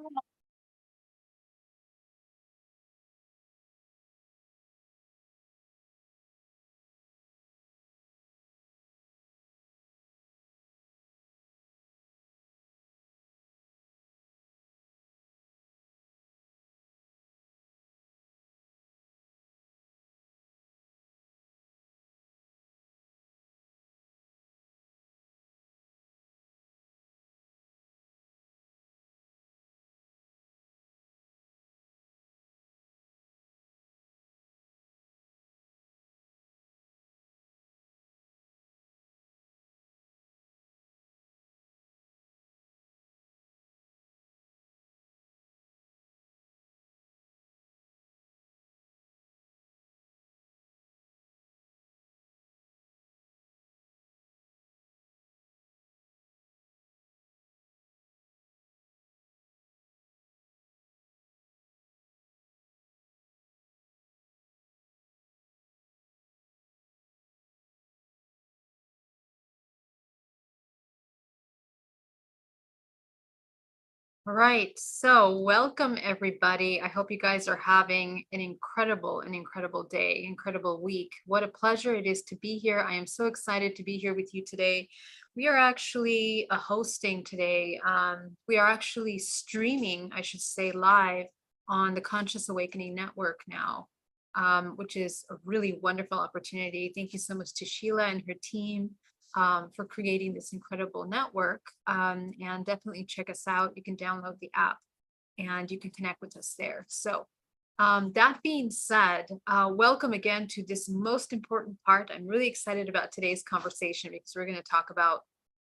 All right, so welcome everybody. I hope you guys are having an incredible day, incredible week. What a pleasure it is to be here. I am so excited to be here with you today. We are actually hosting today. We are actually streaming, I should say, live on the Conscious Awakening Network now, which is a really wonderful opportunity. Thank you so much to Sheila and her team for creating this incredible network. And definitely check us out. You can download the app and you can connect with us there. So that being said, welcome again to this most important part. I'm really excited about today's conversation because we're going to talk about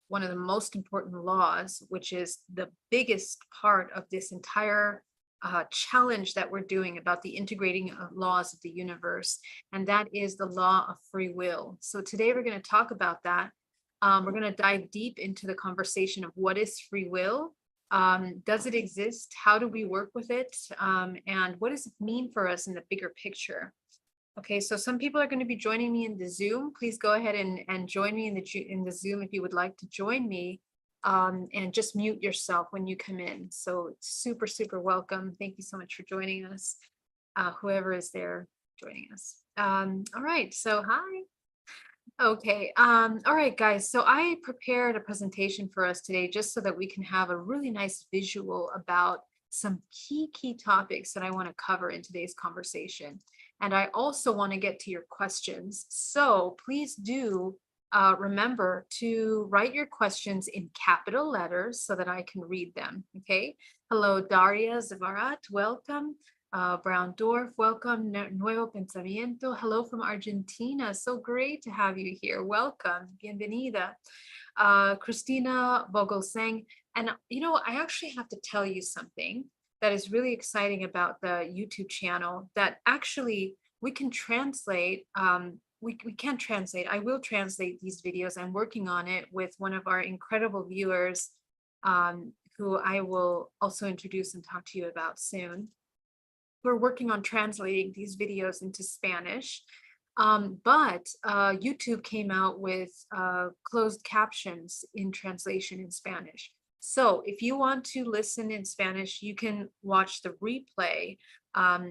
one of the most important laws, which is the biggest part of this entire challenge that we're doing about the integrating laws of the universe, and that is the law of free will. So today we're going to talk about that. We're going to dive deep into the conversation of what is free will. Does it exist? How do we work with it? And what does it mean for us in the bigger picture? Okay, so some people are going to be joining me in the Zoom. Please go ahead and join me in the Zoom if you would like to join me. And just mute yourself when you come in. So super, super welcome. Thank you so much for joining us, whoever is there joining us. All right, so hi. Okay, all right, guys. So I prepared a presentation for us today just so that we can have a really nice visual about some key topics that I want to cover in today's conversation. And I also want to get to your questions. So please do remember to write your questions in capital letters so that I can read them. Okay. Hello, Daria Zavarat. Welcome. Brown Dwarf, welcome. Nuevo Pensamiento. Hello from Argentina. So great to have you here. Welcome. Bienvenida. Christina Vogelsang. And I actually have to tell you something that is really exciting about the YouTube channel, that actually we can translate. We can translate. I will translate these videos. I'm working on it with one of our incredible viewers, who I will also introduce and talk to you about soon. We're working on translating these videos into Spanish, but YouTube came out with closed captions in translation in Spanish. So if you want to listen in Spanish, you can watch the replay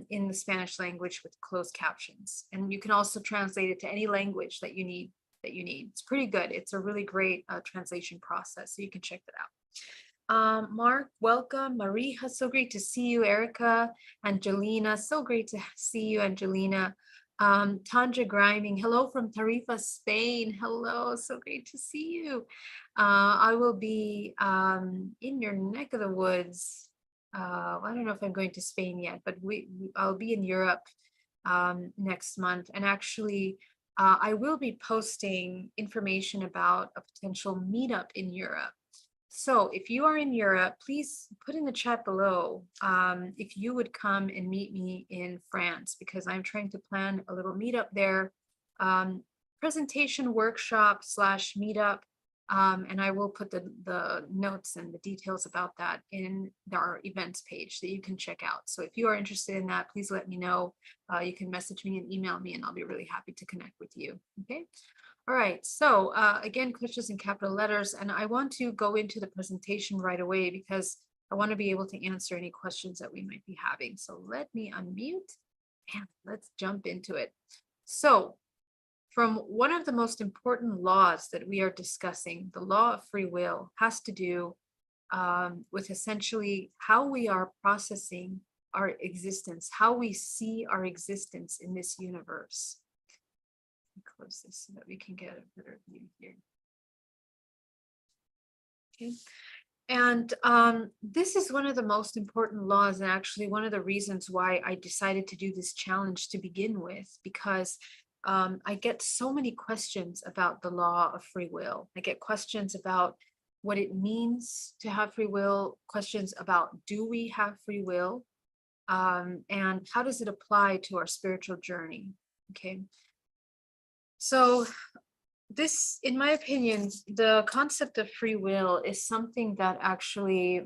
in the Spanish language with closed captions. And you can also translate it to any language that you need. It's pretty good. It's a really great translation process. So you can check that out. Mark, welcome. Marija, so great to see you. Erica, Angelina, so great to see you, Angelina. Tanja Griming, hello from Tarifa, Spain. Hello, so great to see you. I will be in your neck of the woods. I don't know if I'm going to Spain yet, but I'll be in Europe next month. And actually, I will be posting information about a potential meetup in Europe. So if you are in Europe, please put in the chat below if you would come and meet me in France, because I'm trying to plan a little meetup there, presentation workshop / meetup. And I will put the notes and the details about that in our events page that you can check out. So if you are interested in that, please let me know. You can message me and email me, and I'll be really happy to connect with you. Okay. All right, so again, questions in capital letters, and I want to go into the presentation right away because I want to be able to answer any questions that we might be having. So let me unmute and let's jump into it. So from one of the most important laws that we are discussing, the law of free will has to do with essentially how we are processing our existence, how we see our existence in this universe. Let me close this so that we can get a better view here. Okay. And this is one of the most important laws, and actually one of the reasons why I decided to do this challenge to begin with, because I get so many questions about the law of free will. I get questions about what it means to have free will, questions about do we have free will, and how does it apply to our spiritual journey, okay? So this, in my opinion, the concept of free will is something that actually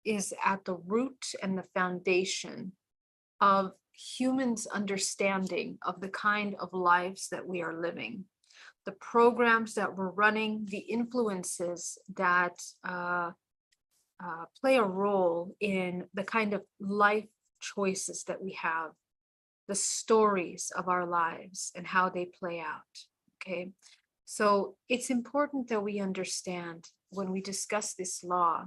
is at the root and the foundation of humans' understanding of the kind of lives that we are living, the programs that we're running, the influences that play a role in the kind of life choices that we have, the stories of our lives and how they play out, okay? So it's important that we understand when we discuss this law,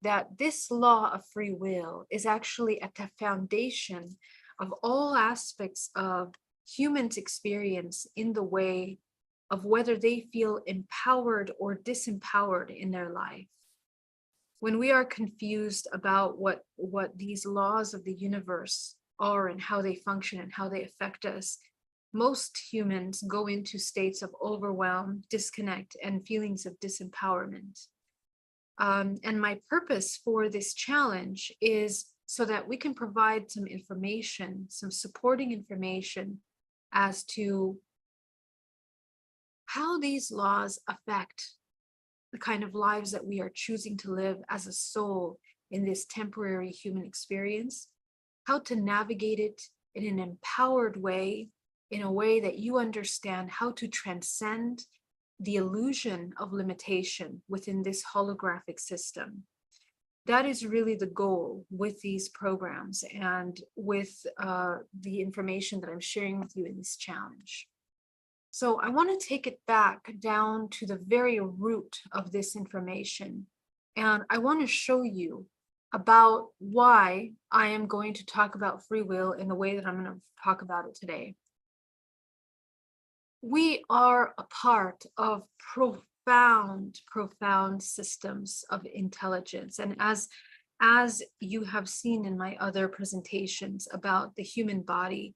that this law of free will is actually at the foundation of all aspects of humans' experience in the way of whether they feel empowered or disempowered in their life. When we are confused about what these laws of the universe are and how they function and how they affect us, most humans go into states of overwhelm, disconnect, and feelings of disempowerment. And my purpose for this challenge is so that we can provide some information, some supporting information as to how these laws affect the kind of lives that we are choosing to live as a soul in this temporary human experience, how to navigate it in an empowered way, in a way that you understand how to transcend the illusion of limitation within this holographic system. That is really the goal with these programs and with the information that I'm sharing with you in this challenge. So I want to take it back down to the very root of this information. And I want to show you about why I am going to talk about free will in the way that I'm going to talk about it today. We are a part of profound systems of intelligence. And as you have seen in my other presentations about the human body,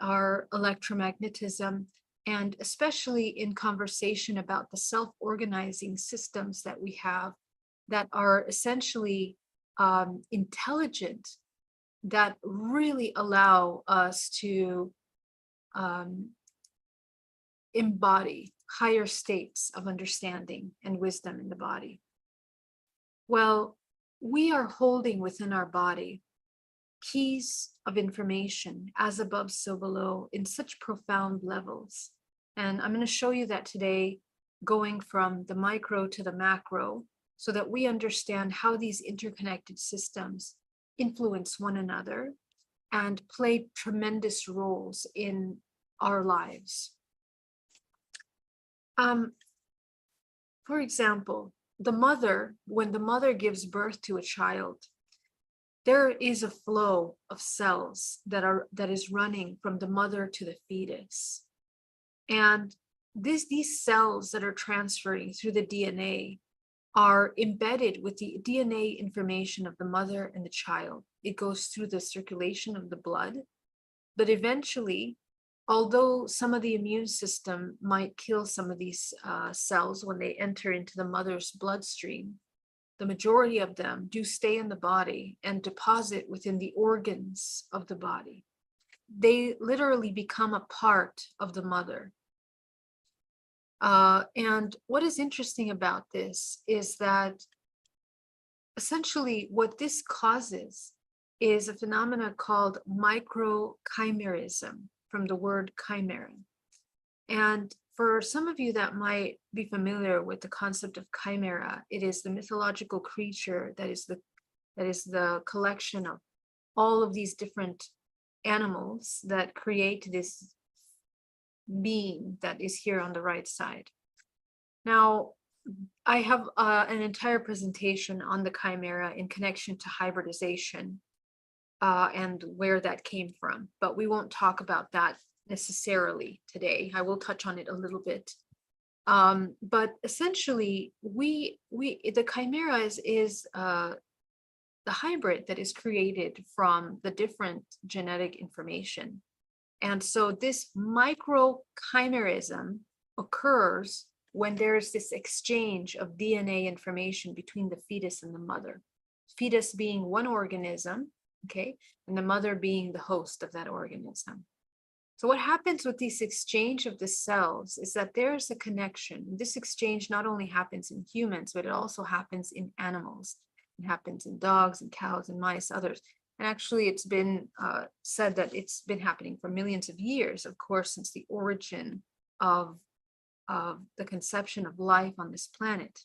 our electromagnetism, and especially in conversation about the self-organizing systems that we have that are essentially intelligent, that really allow us to embody higher states of understanding and wisdom in the body. Well, we are holding within our body keys of information as above, so below, in such profound levels. And I'm going to show you that today, going from the micro to the macro, so that we understand how these interconnected systems influence one another and play tremendous roles in our lives. For example, the mother, when the mother gives birth to a child, there is a flow of cells that is running from the mother to the fetus. And these cells that are transferring through the DNA are embedded with the DNA information of the mother and the child. It goes through the circulation of the blood, but eventually, although some of the immune system might kill some of these cells when they enter into the mother's bloodstream, the majority of them do stay in the body and deposit within the organs of the body. They literally become a part of the mother. And what is interesting about this is that essentially what this causes is a phenomena called microchimerism, from the word chimera. And for some of you that might be familiar with the concept of chimera, it is the mythological creature that is that is the collection of all of these different animals that create this being that is here on the right side. Now, I have an entire presentation on the chimera in connection to hybridization and where that came from, but we won't talk about that necessarily today. I will touch on it a little bit. But essentially, the chimera is the hybrid that is created from the different genetic information. And so this microchimerism occurs when there's this exchange of DNA information between the fetus and the mother. Fetus being one organism, okay, and the mother being the host of that organism. So what happens with this exchange of the cells is that there's a connection. This exchange not only happens in humans, but it also happens in animals. It happens in dogs and cows and mice, others. And actually, it's been said that it's been happening for millions of years, of course, since the origin of the conception of life on this planet.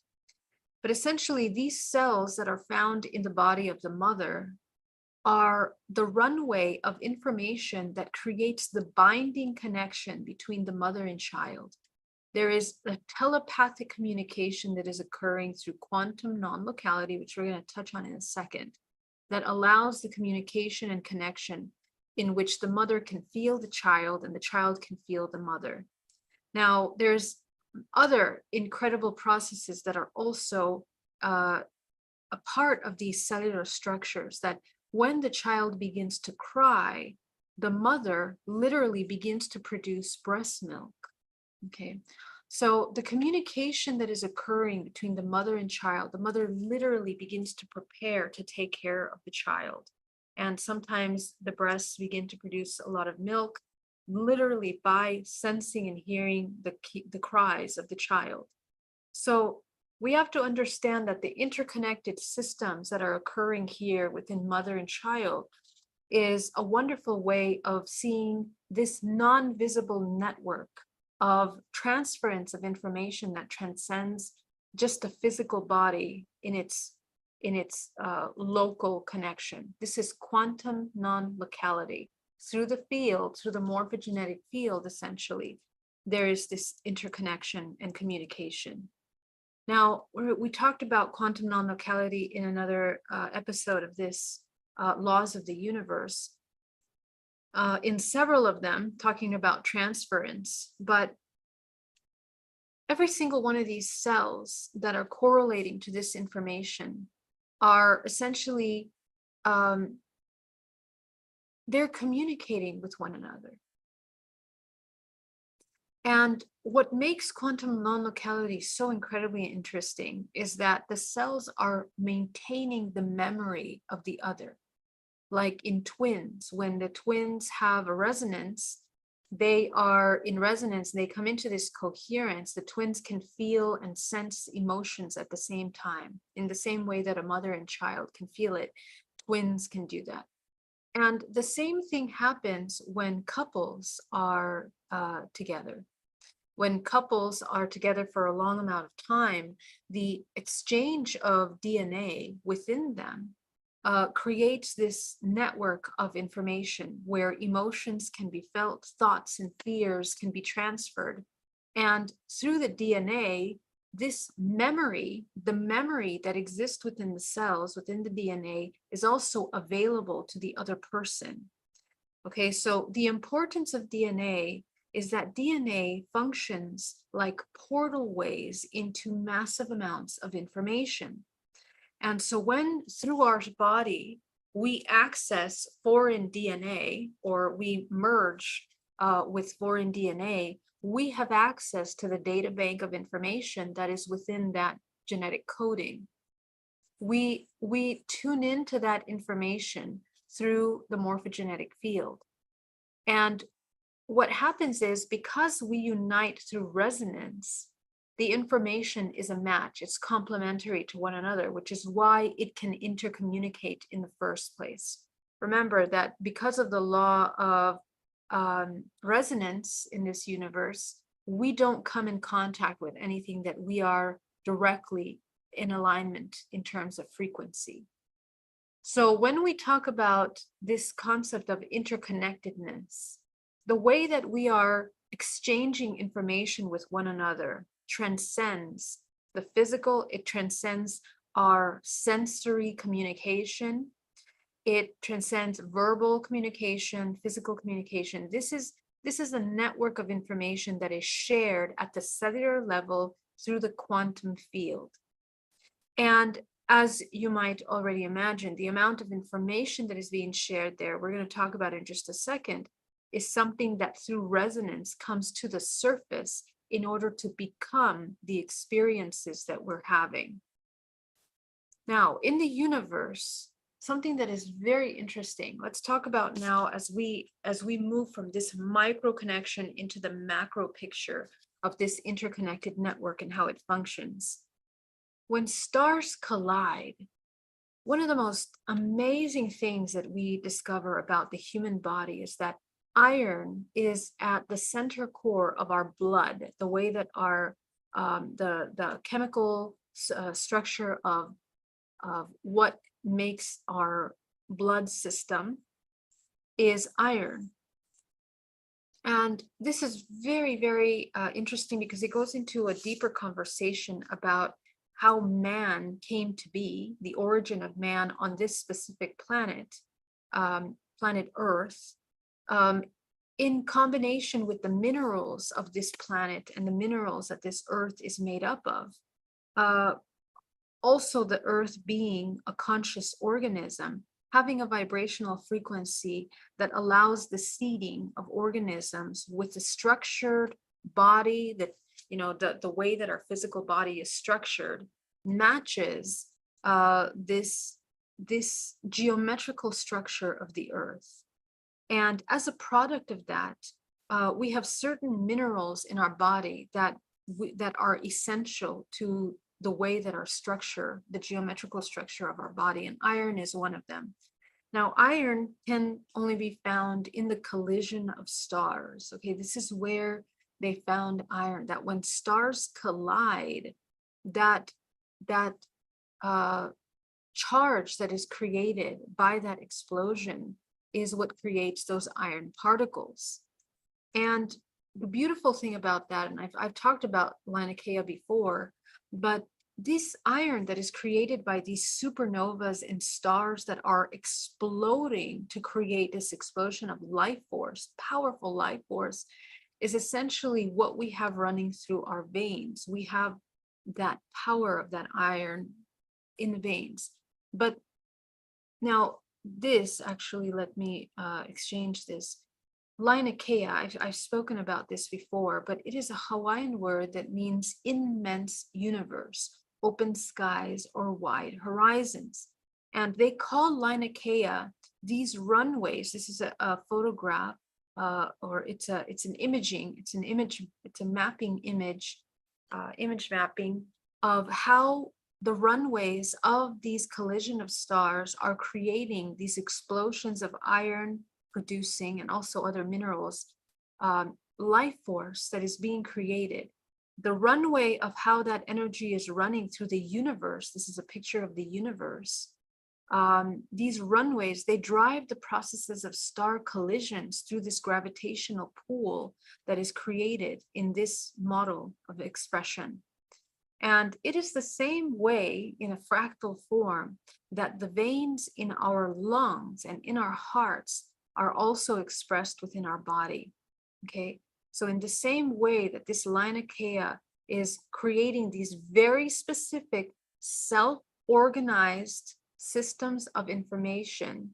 But essentially, these cells that are found in the body of the mother are the runway of information that creates the binding connection between the mother and child. There is a telepathic communication that is occurring through quantum non-locality, which we're going to touch on in a second, that allows the communication and connection in which the mother can feel the child and the child can feel the mother. Now, there's other incredible processes that are also a part of these cellular structures, that when the child begins to cry, the mother literally begins to produce breast milk. Okay, so the communication that is occurring between the mother and child, the mother literally begins to prepare to take care of the child. And sometimes the breasts begin to produce a lot of milk, literally by sensing and hearing the cries of the child. So we have to understand that the interconnected systems that are occurring here within mother and child is a wonderful way of seeing this non-visible network of transference of information that transcends just a physical body in its local connection. This is quantum non-locality. Through the field, through the morphogenetic field, essentially, there is this interconnection and communication. Now, we talked about quantum non-locality in another episode of this Laws of the Universe. In several of them, talking about transference, but every single one of these cells that are correlating to this information are essentially, they're communicating with one another. And what makes quantum non-locality so incredibly interesting is that the cells are maintaining the memory of the other. Like in twins, when the twins have a resonance, they are in resonance, they come into this coherence. The twins can feel and sense emotions at the same time, in the same way that a mother and child can feel it. Twins can do that. And the same thing happens when couples are together. When couples are together for a long amount of time, the exchange of DNA within them creates this network of information where emotions can be felt, thoughts and fears can be transferred. And through the DNA, this memory, the memory that exists within the cells, within the DNA, is also available to the other person. Okay, so the importance of DNA is that DNA functions like portal ways into massive amounts of information. And so when through our body, we access foreign DNA or we merge with foreign DNA, we have access to the data bank of information that is within that genetic coding. We tune into that information through the morphogenetic field. And what happens is, because we unite through resonance, the information is a match. It's complementary to one another, which is why it can intercommunicate in the first place. Remember that because of the law of resonance in this universe, we don't come in contact with anything that we are directly in alignment in terms of frequency. So when we talk about this concept of interconnectedness, the way that we are exchanging information with one another transcends the physical, it transcends our sensory communication, it transcends verbal communication, physical communication. This is a network of information that is shared at the cellular level through the quantum field. And as you might already imagine, the amount of information that is being shared there, we're going to talk about in just a second, is something that through resonance comes to the surface in order to become the experiences that we're having. Now, in the universe, something that is very interesting, let's talk about now as we move from this micro connection into the macro picture of this interconnected network and how it functions. When stars collide, one of the most amazing things that we discover about the human body is that iron is at the center core of our blood, the way that our the chemical structure of what makes our blood system is iron. And this is very, very interesting because it goes into a deeper conversation about how man came to be, the origin of man on this specific planet, planet Earth, in combination with the minerals of this planet and the minerals that this Earth is made up of. Also, the Earth being a conscious organism, having a vibrational frequency that allows the seeding of organisms with a structured body that, the way that our physical body is structured matches this geometrical structure of the Earth. And as a product of that, we have certain minerals in our body that are essential to the way that our structure, the geometrical structure of our body, and iron is one of them. Now, iron can only be found in the collision of stars. Okay, this is where they found iron, that when stars collide, that charge that is created by that explosion is what creates those iron particles. And the beautiful thing about that, and I've talked about Linaea before, but this iron that is created by these supernovas and stars that are exploding to create this explosion of life force, powerful life force, is essentially what we have running through our veins. We have that power of that iron in the veins. But now this actually, let me exchange this. Linaea, I've spoken about this before, but it is a Hawaiian word that means immense universe, open skies, or wide horizons. And they call Linaea these runways. This is a photograph, or it's an imaging, it's an image, it's a mapping image, image mapping of how the runways of these collision of stars are creating these explosions of iron producing, and also other minerals, life force that is being created. The runway of how that energy is running through the universe, this is a picture of the universe. These runways, they drive the processes of star collisions through this gravitational pool that is created in this model of expression. And it is the same way in a fractal form that the veins in our lungs and in our hearts are also expressed within our body. Okay, so in the same way that this Linaea is creating these very specific self-organized systems of information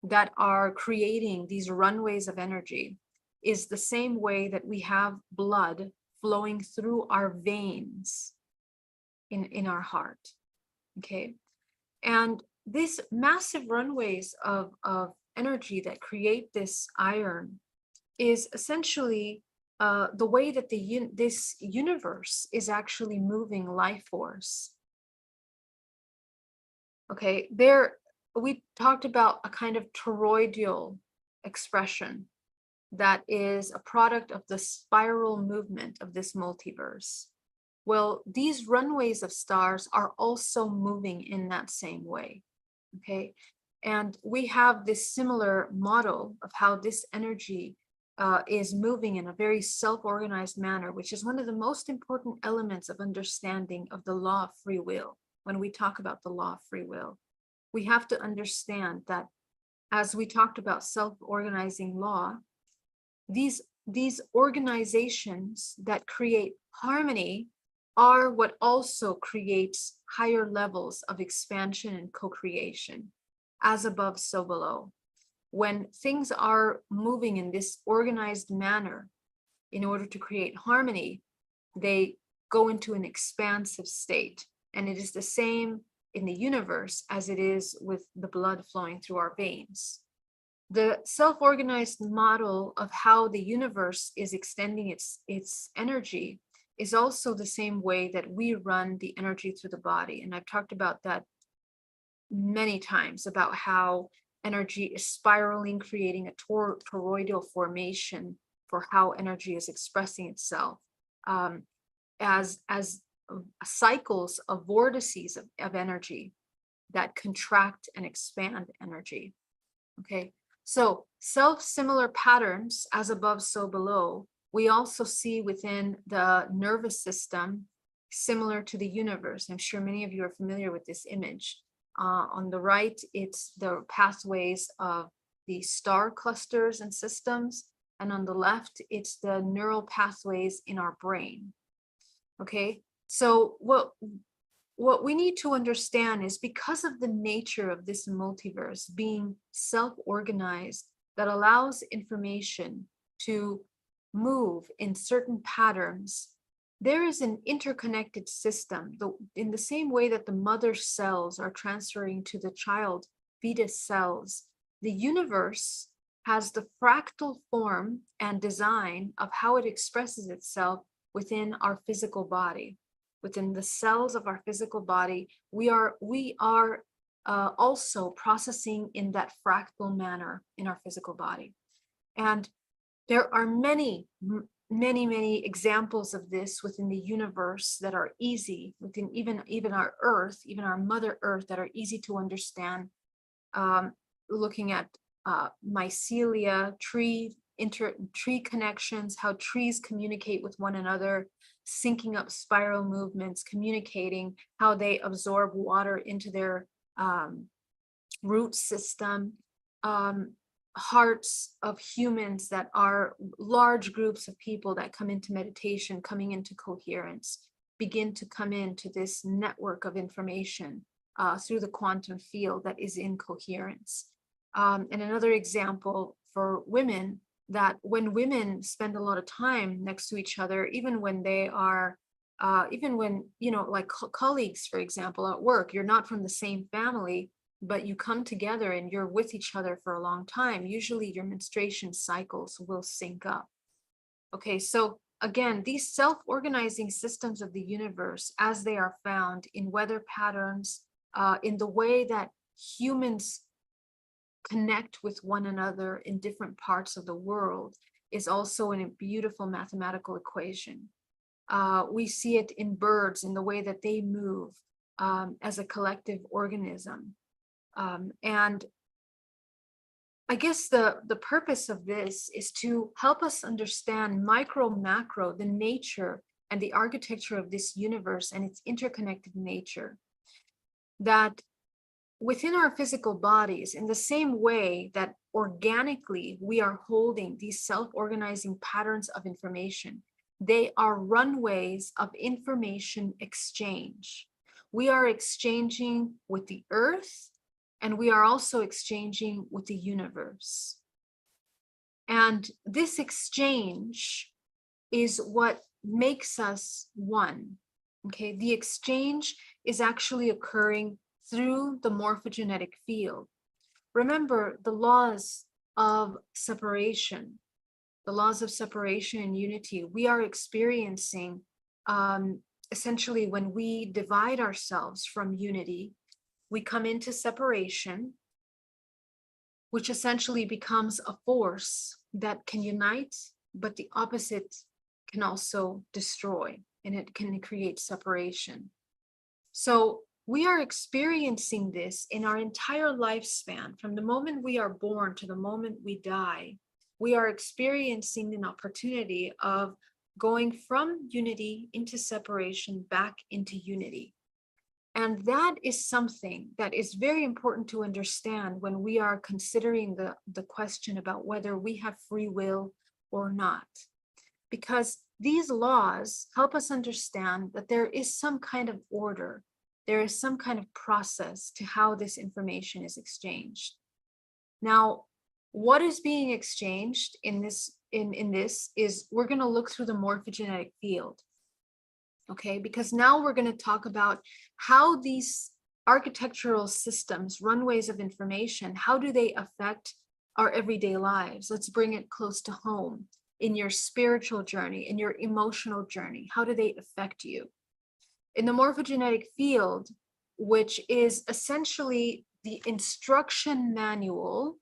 that are creating these runways of energy, is the same way that we have blood flowing through our veins in our heart. Okay, and these massive runways of energy that create this iron is essentially the way that this universe is actually moving life force. Okay, there we talked about a kind of toroidal expression that is a product of the spiral movement of this multiverse. Well, these runways of stars are also moving in that same way. Okay. And we have this similar model of how this energy is moving in a very self-organized manner, which is one of the most important elements of understanding of the law of free will. When we talk about the law of free will, we have to understand that, as we talked about self-organizing law, these organizations that create harmony are what also creates higher levels of expansion and co-creation, as above, so below. When things are moving in this organized manner in order to create harmony, they go into an expansive state. And it is the same in the universe as it is with the blood flowing through our veins. The self-organized model of how the universe is extending its energy is also the same way that we run the energy through the body. And I've talked about that many times, about how energy is spiraling, creating a toroidal formation for how energy is expressing itself, as cycles of vortices of energy that contract and expand energy. Okay, so self-similar patterns, as above, so below, we also see within the nervous system, similar to the universe. I'm sure many of you are familiar with this image. On the right, it's the pathways of the star clusters and systems. And on the left, it's the neural pathways in our brain. Okay, so what we need to understand is, because of the nature of this multiverse being self-organized, that allows information to move in certain patterns, there is an interconnected system. In the same way that the mother cells are transferring to the child fetus cells, the universe has the fractal form and design of how it expresses itself within our physical body. Within the cells of our physical body, we are also processing in that fractal manner in our physical body. And there are many examples of this within the universe that are easy, within even our Earth, even our Mother Earth, that are easy to understand. Looking at mycelia, tree connections, how trees communicate with one another, syncing up spiral movements, communicating, how they absorb water into their root system. Hearts of humans that are large groups of people that come into meditation, coming into coherence, begin to come into this network of information through the quantum field that is in coherence. And another example for women, that when women spend a lot of time next to each other, even when they are, even when, like colleagues, for example, at work, you're not from the same family, but you come together and you're with each other for a long time, usually your menstruation cycles will sync up. Okay, so again, these self-organizing systems of the universe, as they are found in weather patterns, in the way that humans connect with one another in different parts of the world, is also in a beautiful mathematical equation. We see it in birds, in the way that they move as a collective organism. And I guess the purpose of this is to help us understand macro, the nature and the architecture of this universe and its interconnected nature. That within our physical bodies, in the same way that organically we are holding these self-organizing patterns of information, they are runways of information exchange. We are exchanging with the earth, and we are also exchanging with the universe. And this exchange is what makes us one. Okay, the exchange is actually occurring through the morphogenetic field. Remember the laws of separation, and unity we are experiencing essentially when we divide ourselves from unity. We come into separation, which essentially becomes a force that can unite, but the opposite can also destroy, and it can create separation. So we are experiencing this in our entire lifespan. From the moment we are born to the moment we die, we are experiencing an opportunity of going from unity into separation back into unity. And that is something that is very important to understand when we are considering the question about whether we have free will or not. Because these laws help us understand that there is some kind of order, there is some kind of process to how this information is exchanged. Now, what is being exchanged in this is we're going to look through the morphogenetic field. Okay, because now we're going to talk about how these architectural systems, runways of information, how do they affect our everyday lives? Let's bring it close to home. In your spiritual journey, in your emotional journey, how do they affect you? In the morphogenetic field, which is essentially the instruction manual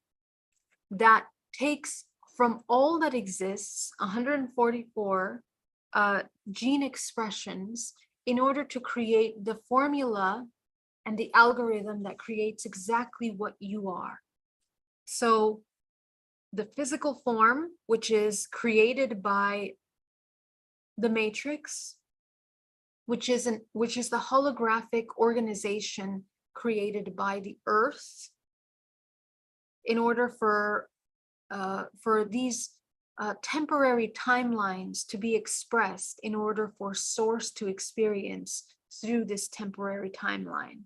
that takes from all that exists, 144 gene expressions, in order to create the formula and the algorithm that creates exactly what you are. So the physical form, which is created by the matrix, which is the holographic organization created by the earth, in order for these temporary timelines to be expressed, in order for source to experience through this temporary timeline.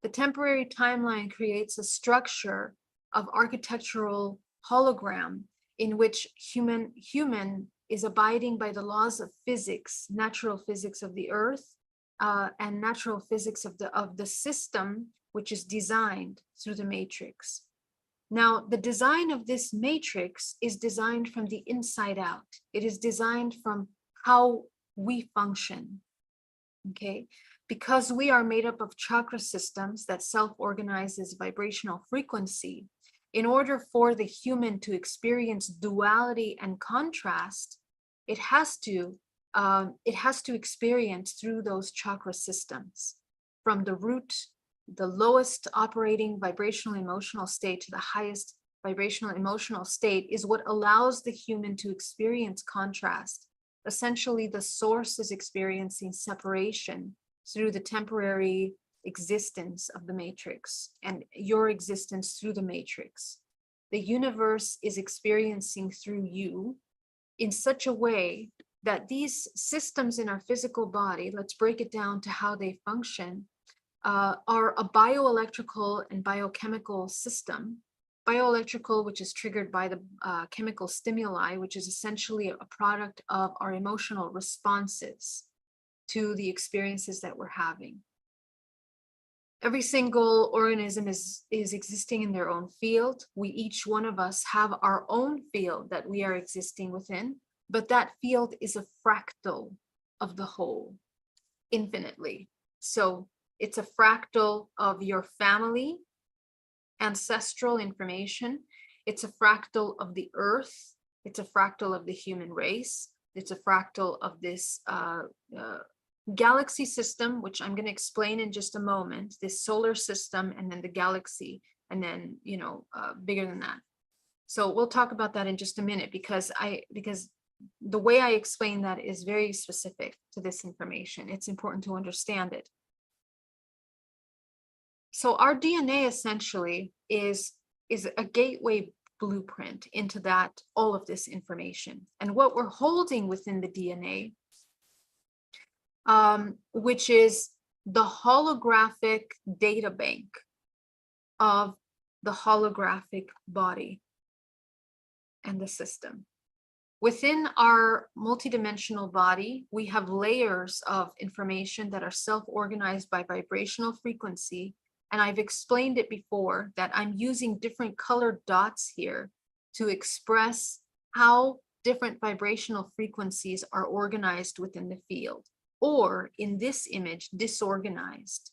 The temporary timeline creates a structure of architectural hologram in which human is abiding by the laws of physics, natural physics of the earth, and natural physics of the system, which is designed through the matrix. Now, the design of this matrix is designed from the inside out. It is designed from how we function, okay? Because we are made up of chakra systems that self-organize as vibrational frequency, in order for the human to experience duality and contrast, it has to experience through those chakra systems, from the root, the lowest operating vibrational emotional state, to the highest vibrational emotional state, is what allows the human to experience contrast. Essentially, the source is experiencing separation through the temporary existence of the matrix and your existence through the matrix. The universe is experiencing through you in such a way that these systems in our physical body, let's break it down to how they function, are a bioelectrical and biochemical system. Bioelectrical, which is triggered by the chemical stimuli, which is essentially a product of our emotional responses to the experiences that we're having. Every single organism is existing in their own field. We, each one of us, have our own field that we are existing within, but that field is a fractal of the whole, infinitely. So it's a fractal of your family, ancestral information. It's a fractal of the earth. It's a fractal of the human race. It's a fractal of this galaxy system, which I'm going to explain in just a moment, this solar system, and then the galaxy, and then, bigger than that. So we'll talk about that in just a minute, because the way I explain that is very specific to this information. It's important to understand it. So our DNA essentially is a gateway blueprint into all of this information. And what we're holding within the DNA, which is the holographic data bank of the holographic body and the system. Within our multidimensional body, we have layers of information that are self-organized by vibrational frequency. And I've explained it before that I'm using different colored dots here to express how different vibrational frequencies are organized within the field, or in this image, disorganized,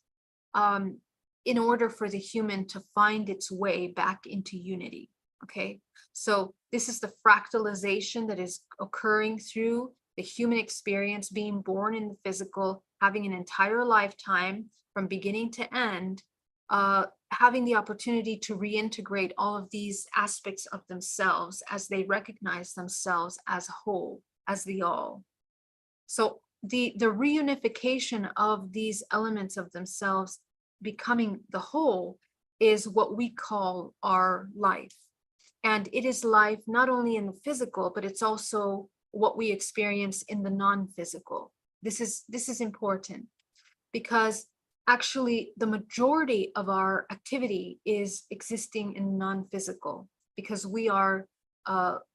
in order for the human to find its way back into unity. Okay, so this is the fractalization that is occurring through the human experience, being born in the physical, having an entire lifetime from beginning to end, having the opportunity to reintegrate all of these aspects of themselves as they recognize themselves as whole, as the all. So the reunification of these elements of themselves becoming the whole is what we call our life. And it is life not only in the physical, but it's also what we experience in the non-physical. This is important because actually the majority of our activity is existing in non-physical, because we are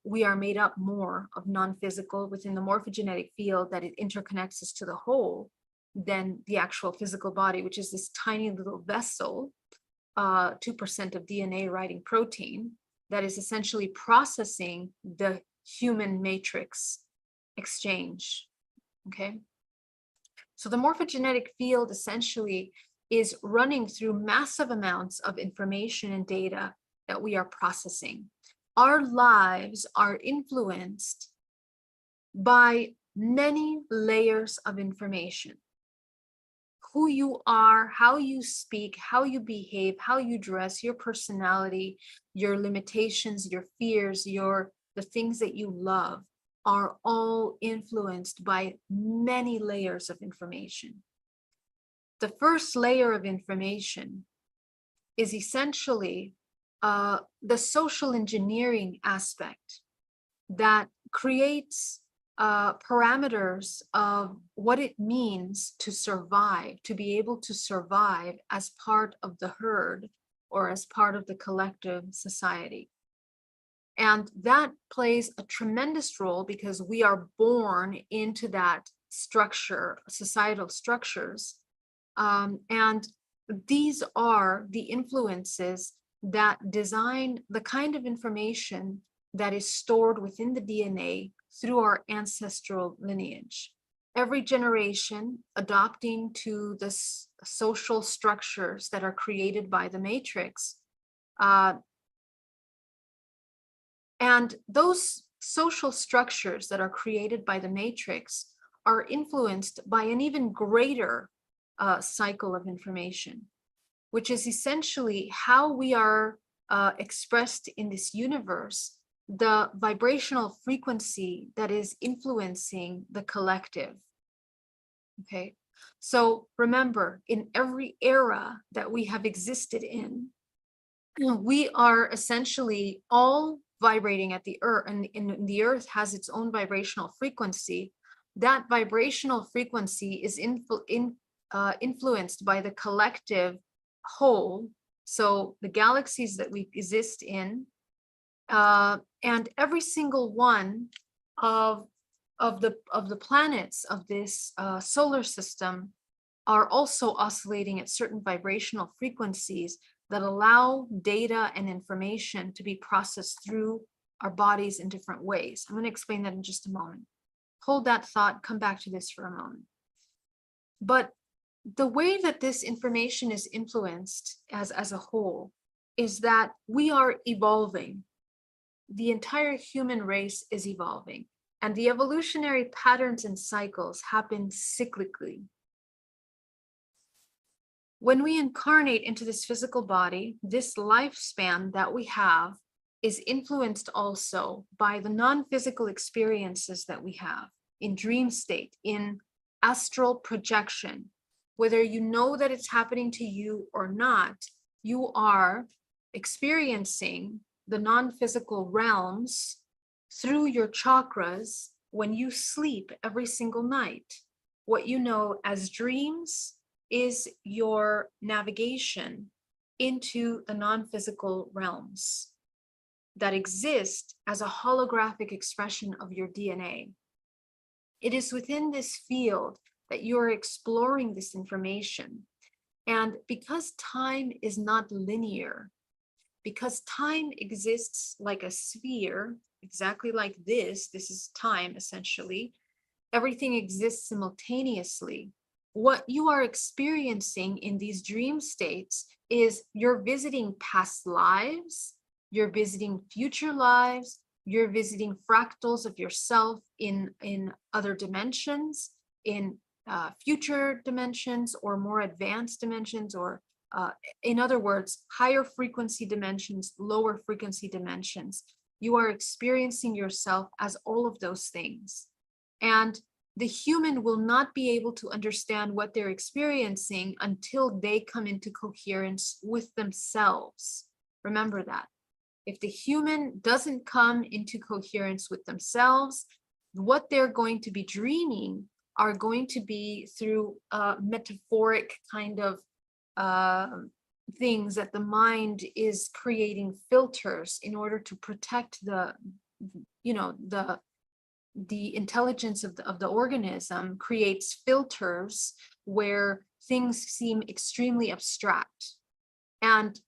made up more of non-physical within the morphogenetic field that it interconnects us to the whole than the actual physical body, which is this tiny little vessel, 2% of DNA writing protein, that is essentially processing the human matrix exchange. Okay. So the morphogenetic field essentially is running through massive amounts of information and data that we are processing. Our lives are influenced by many layers of information. Who you are, how you speak, how you behave, how you dress, your personality, your limitations, your fears, the things that you love are all influenced by many layers of information. The first layer of information is essentially the social engineering aspect that creates parameters of what it means to survive, to be able to survive as part of the herd or as part of the collective society. And that plays a tremendous role because we are born into that structure, societal structures. And these are the influences that design the kind of information that is stored within the DNA through our ancestral lineage. Every generation adopting to the social structures that are created by the matrix. And those social structures that are created by the matrix are influenced by an even greater cycle of information, which is essentially how we are expressed in this universe, the vibrational frequency that is influencing the collective. Okay, so remember, in every era that we have existed in, we are essentially all vibrating at the earth, and the earth has its own vibrational frequency. That vibrational frequency is influenced by the collective whole, so the galaxies that we exist in, and every single one of the planets of this solar system are also oscillating at certain vibrational frequencies that allow data and information to be processed through our bodies in different ways. I'm going to explain that in just a moment. Hold that thought, come back to this for a moment. But the way that this information is influenced as a whole is that we are evolving. The entire human race is evolving, and the evolutionary patterns and cycles happen cyclically. When we incarnate into this physical body, this lifespan that we have is influenced also by the non-physical experiences that we have in dream state, in astral projection. Whether you know that it's happening to you or not, you are experiencing the non-physical realms through your chakras when you sleep every single night. What you know as dreams is your navigation into the non-physical realms that exist as a holographic expression of your DNA. It is within this field that you're exploring this information. And because time is not linear, because time exists like a sphere, exactly like this is time essentially, everything exists simultaneously. What you are experiencing in these dream states is you're visiting past lives, you're visiting future lives, you're visiting fractals of yourself in other dimensions, in future dimensions or more advanced dimensions, or in other words, higher frequency dimensions, lower frequency dimensions. You are experiencing yourself as all of those things. And the human will not be able to understand what they're experiencing until they come into coherence with themselves. Remember that. If the human doesn't come into coherence with themselves, what they're going to be dreaming are going to be through metaphoric kind of things that the mind is creating filters in order to protect the intelligence of the organism, creates filters where things seem extremely abstract. And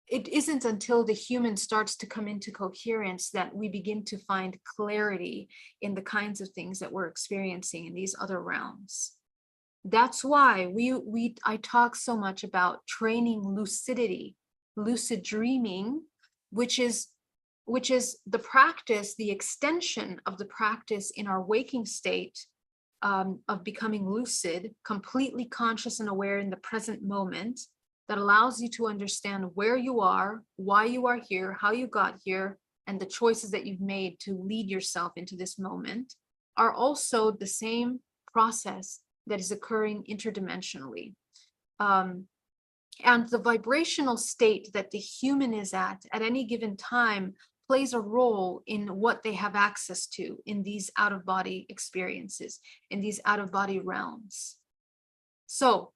it isn't until the human starts to come into coherence that we begin to find clarity in the kinds of things that we're experiencing in these other realms. That's why I talk so much about training lucidity, lucid dreaming, which is the practice, the extension of the practice in our waking state of becoming lucid, completely conscious and aware in the present moment, that allows you to understand where you are, why you are here, how you got here, and the choices that you've made to lead yourself into this moment, are also the same process that is occurring interdimensionally. And the vibrational state that the human is at any given time plays a role in what they have access to in these out-of-body experiences, in these out-of-body realms. So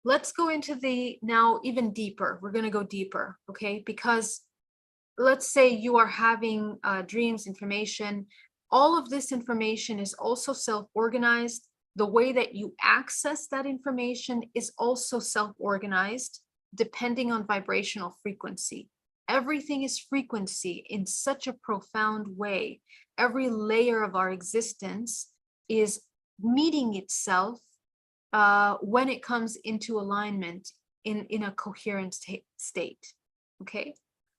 let's go into the now even deeper. We're going to go deeper, okay? Because let's say you are having dreams, information. All of this information is also self-organized. The way that you access that information is also self-organized, depending on vibrational frequency. Everything is frequency in such a profound way. Every layer of our existence is meeting itself when it comes into alignment in a coherent state. Okay,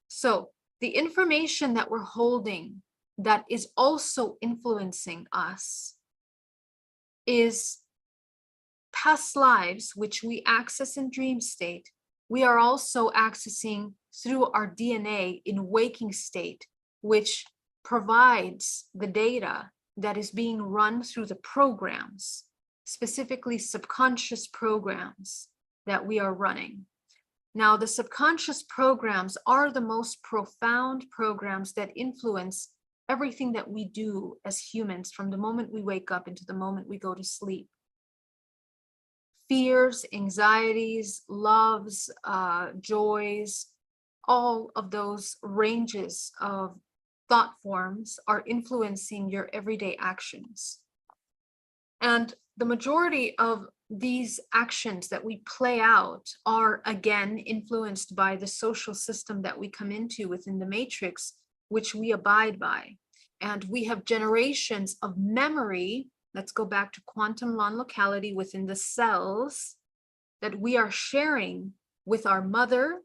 so the information that we're holding that is also influencing us is past lives, which we access in dream state. We are also accessing through our DNA in waking state, which provides the data that is being run through the programs, specifically subconscious programs that we are running. Now, the subconscious programs are the most profound programs that influence everything that we do as humans from the moment we wake up into the moment we go to sleep. Fears, anxieties, loves, joys, all of those ranges of thought forms are influencing your everyday actions. And the majority of these actions that we play out are again influenced by the social system that we come into within the matrix, which we abide by. And we have generations of memory. Let's go back to quantum non-locality within the cells that we are sharing with our mother,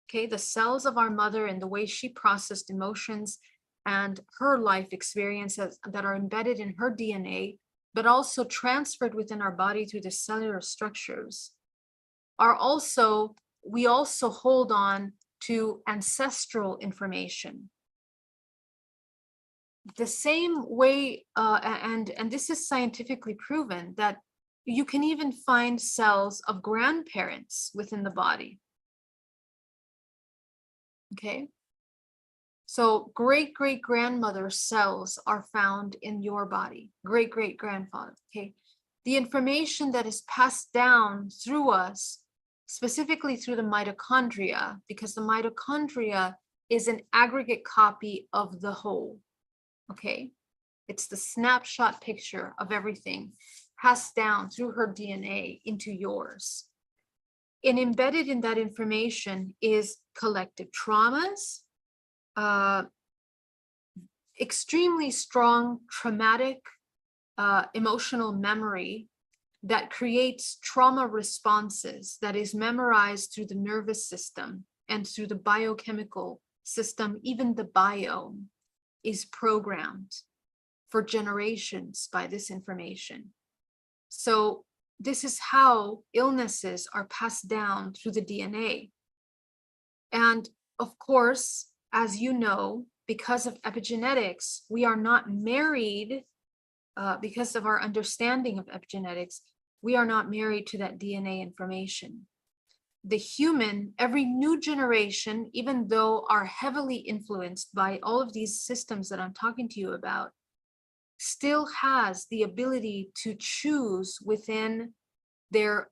okay, the cells of our mother and the way she processed emotions and her life experiences that are embedded in her DNA, but also transferred within our body through the cellular structures, are also, we also hold on to ancestral information. The same way, and this is scientifically proven, that you can even find cells of grandparents within the body. Okay. So great-great-grandmother cells are found in your body, great-great-grandfather, okay? The information that is passed down through us, specifically through the mitochondria, because the mitochondria is an aggregate copy of the whole, okay? It's the snapshot picture of everything passed down through her DNA into yours. And embedded in that information is collective traumas, extremely strong traumatic emotional memory that creates trauma responses that is memorized through the nervous system and through the biochemical system. Even the biome is programmed for generations by this information. So this is how illnesses are passed down through the DNA. And of course, as you know, because of epigenetics, we are not married, because of our understanding of epigenetics, we are not married to that DNA information. The human, every new generation, even though are heavily influenced by all of these systems that I'm talking to you about, still has the ability to choose within their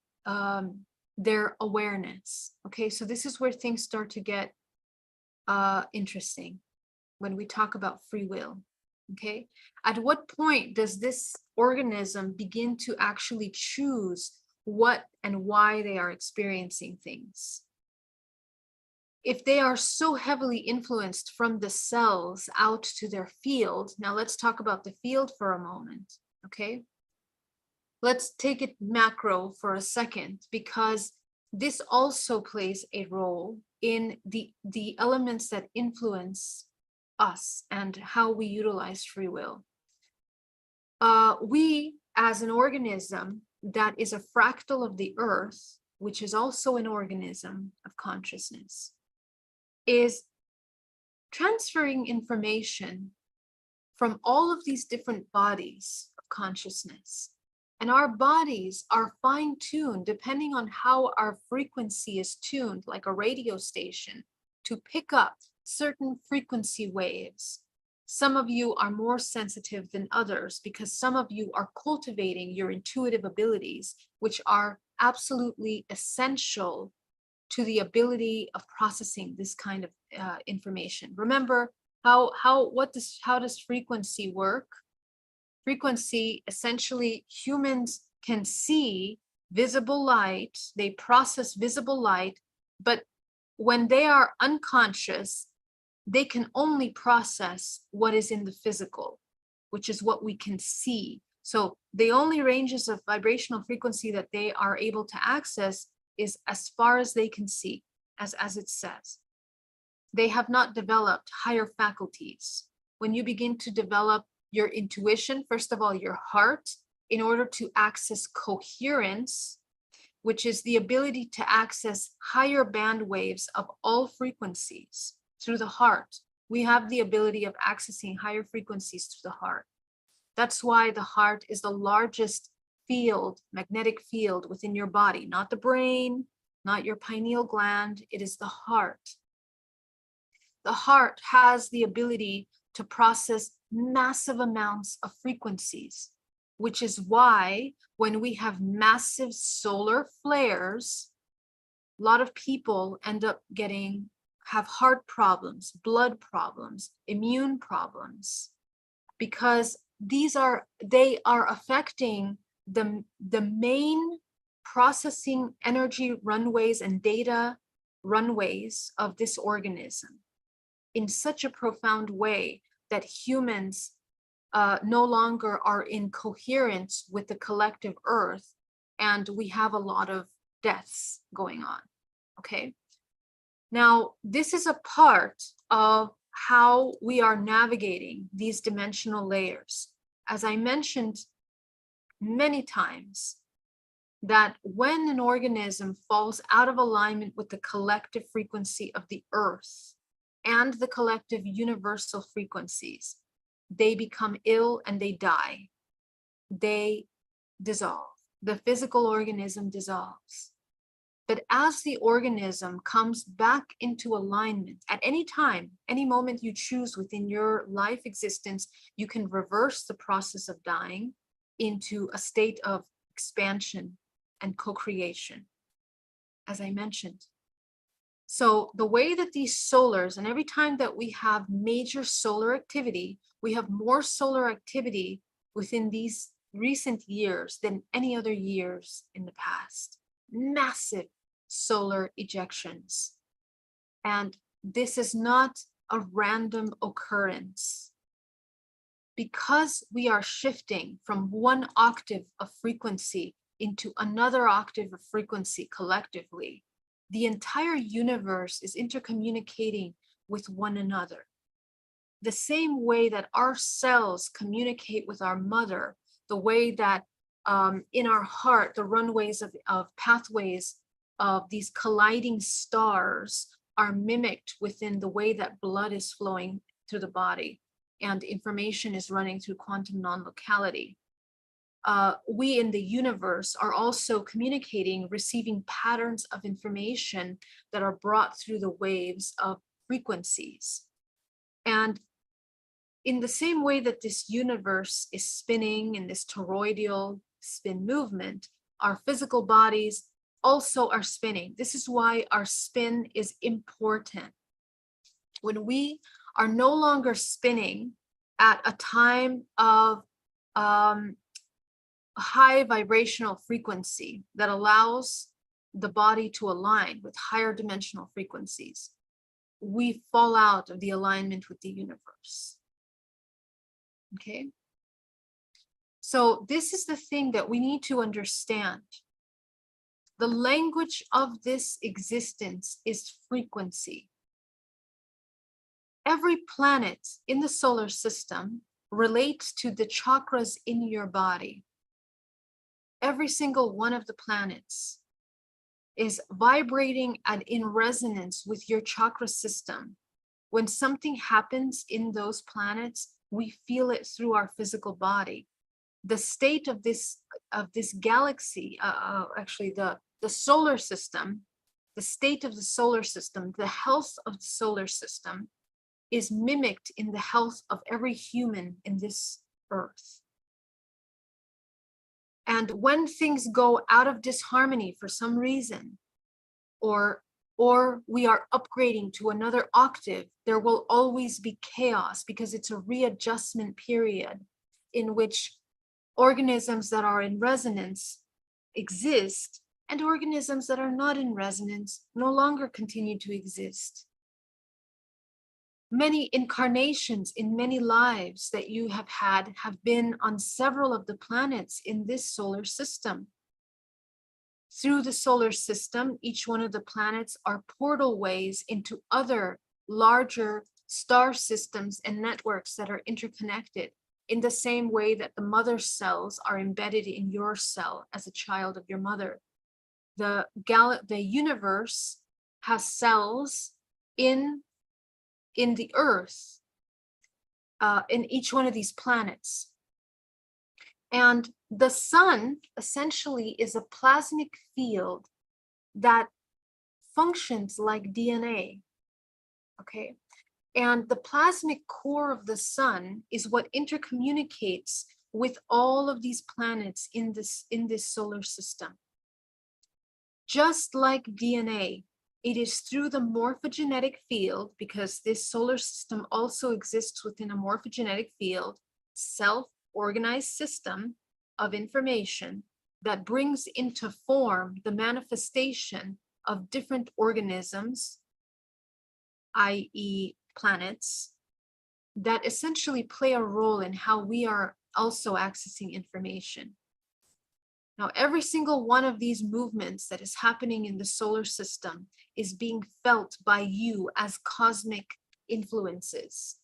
awareness. Okay, so this is where things start to get interesting when we talk about free will. Okay, at what point does this organism begin to actually choose what and why they are experiencing things? If they are so heavily influenced from the cells out to their field, now let's talk about the field for a moment, okay? Let's take it macro for a second, because this also plays a role in the elements that influence us and how we utilize free will. We, as an organism that is a fractal of the earth, which is also an organism of consciousness, is transferring information from all of these different bodies of consciousness. And our bodies are fine-tuned depending on how our frequency is tuned, like a radio station, to pick up certain frequency waves. Some of you are more sensitive than others because some of you are cultivating your intuitive abilities, which are absolutely essential to the ability of processing this kind of information. Remember how does frequency work? Frequency, essentially, humans can see visible light, they process visible light, but when they are unconscious, they can only process what is in the physical, which is what we can see. So the only ranges of vibrational frequency that they are able to access is as far as they can see, as it says. They have not developed higher faculties. When you begin to develop your intuition, first of all, your heart, in order to access coherence, which is the ability to access higher band waves of all frequencies through the heart. We have the ability of accessing higher frequencies through the heart. That's why the heart is the largest field, magnetic field within your body, not the brain, not your pineal gland, it is the heart. The heart has the ability to process massive amounts of frequencies, which is why when we have massive solar flares, a lot of people end up have heart problems, blood problems, immune problems, because they are affecting the main processing energy runways and data runways of this organism in such a profound way that humans no longer are in coherence with the collective earth, and we have a lot of deaths going on. Okay, now this is a part of how we are navigating these dimensional layers. As I mentioned many times, that when an organism falls out of alignment with the collective frequency of the earth and the collective universal frequencies, they become ill and they die. They dissolve. The physical organism dissolves. But as the organism comes back into alignment at any time, any moment you choose within your life existence, you can reverse the process of dying into a state of expansion and co-creation, as I mentioned. So the way that these solars, and every time that we have major solar activity, we have more solar activity within these recent years than any other years in the past. Massive solar ejections. And this is not a random occurrence. Because we are shifting from one octave of frequency into another octave of frequency collectively, the entire universe is intercommunicating with one another. The same way that our cells communicate with our mother, the way that in our heart, the runways of pathways of these colliding stars are mimicked within the way that blood is flowing through the body and information is running through quantum non-locality. We in the universe are also communicating, receiving patterns of information that are brought through the waves of frequencies. And in the same way that this universe is spinning in this toroidal spin movement, our physical bodies also are spinning. This is why our spin is important. When we are no longer spinning at a time of high vibrational frequency that allows the body to align with higher dimensional frequencies, we fall out of the alignment with the universe. Okay? So this is the thing that we need to understand. The language of this existence is frequency. Every planet in the solar system relates to the chakras in your body. Every single one of the planets is vibrating and in resonance with your chakra system. When something happens in those planets, we feel it through our physical body. The state of this galaxy, actually the solar system, the state of the solar system, the health of the solar system is mimicked in the health of every human in this earth. And when things go out of disharmony for some reason, or we are upgrading to another octave, there will always be chaos because it's a readjustment period in which organisms that are in resonance exist and organisms that are not in resonance no longer continue to exist. Many incarnations in many lives that you have had have been on several of the planets in this solar system. Through the solar system, each one of the planets are portal ways into other larger star systems and networks that are interconnected in the same way that the mother cells are embedded in your cell as a child of your mother. The universe has cells in the earth, in each one of these planets. And the sun essentially is a plasmic field that functions like DNA, okay? And the plasmic core of the sun is what intercommunicates with all of these planets in this solar system. Just like DNA, it is through the morphogenetic field, because this solar system also exists within a morphogenetic field, self-organized system of information that brings into form the manifestation of different organisms, i.e. planets, that essentially play a role in how we are also accessing information. Now, every single one of these movements that is happening in the solar system is being felt by you as cosmic influences.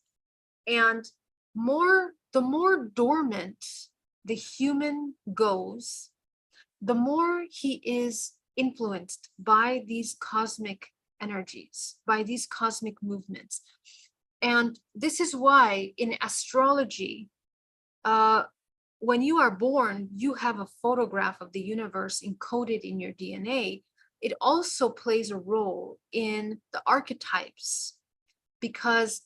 And the more dormant the human goes, the more he is influenced by these cosmic energies, by these cosmic movements. And this is why in astrology, when you are born, you have a photograph of the universe encoded in your DNA. It also plays a role in the archetypes, because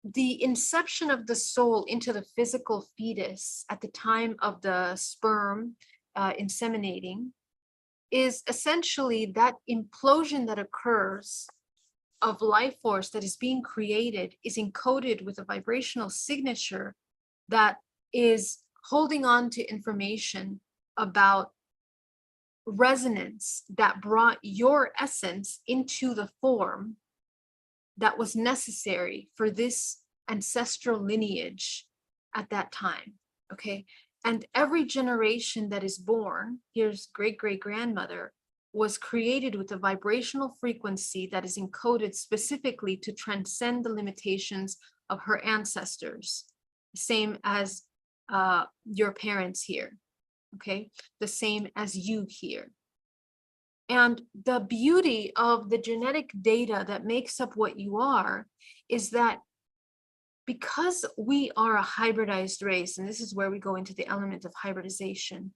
the inception of the soul into the physical fetus at the time of the sperm inseminating is essentially that implosion that occurs of life force that is being created is encoded with a vibrational signature that is holding on to information about resonance that brought your essence into the form that was necessary for this ancestral lineage at that time, okay? And every generation that is born, here's great-great-grandmother, was created with a vibrational frequency that is encoded specifically to transcend the limitations of her ancestors, same as your parents here. okay? The same as you here. And the beauty of the genetic data that makes up what you are is that because we are a hybridized race, and this is where we go into the element of hybridization,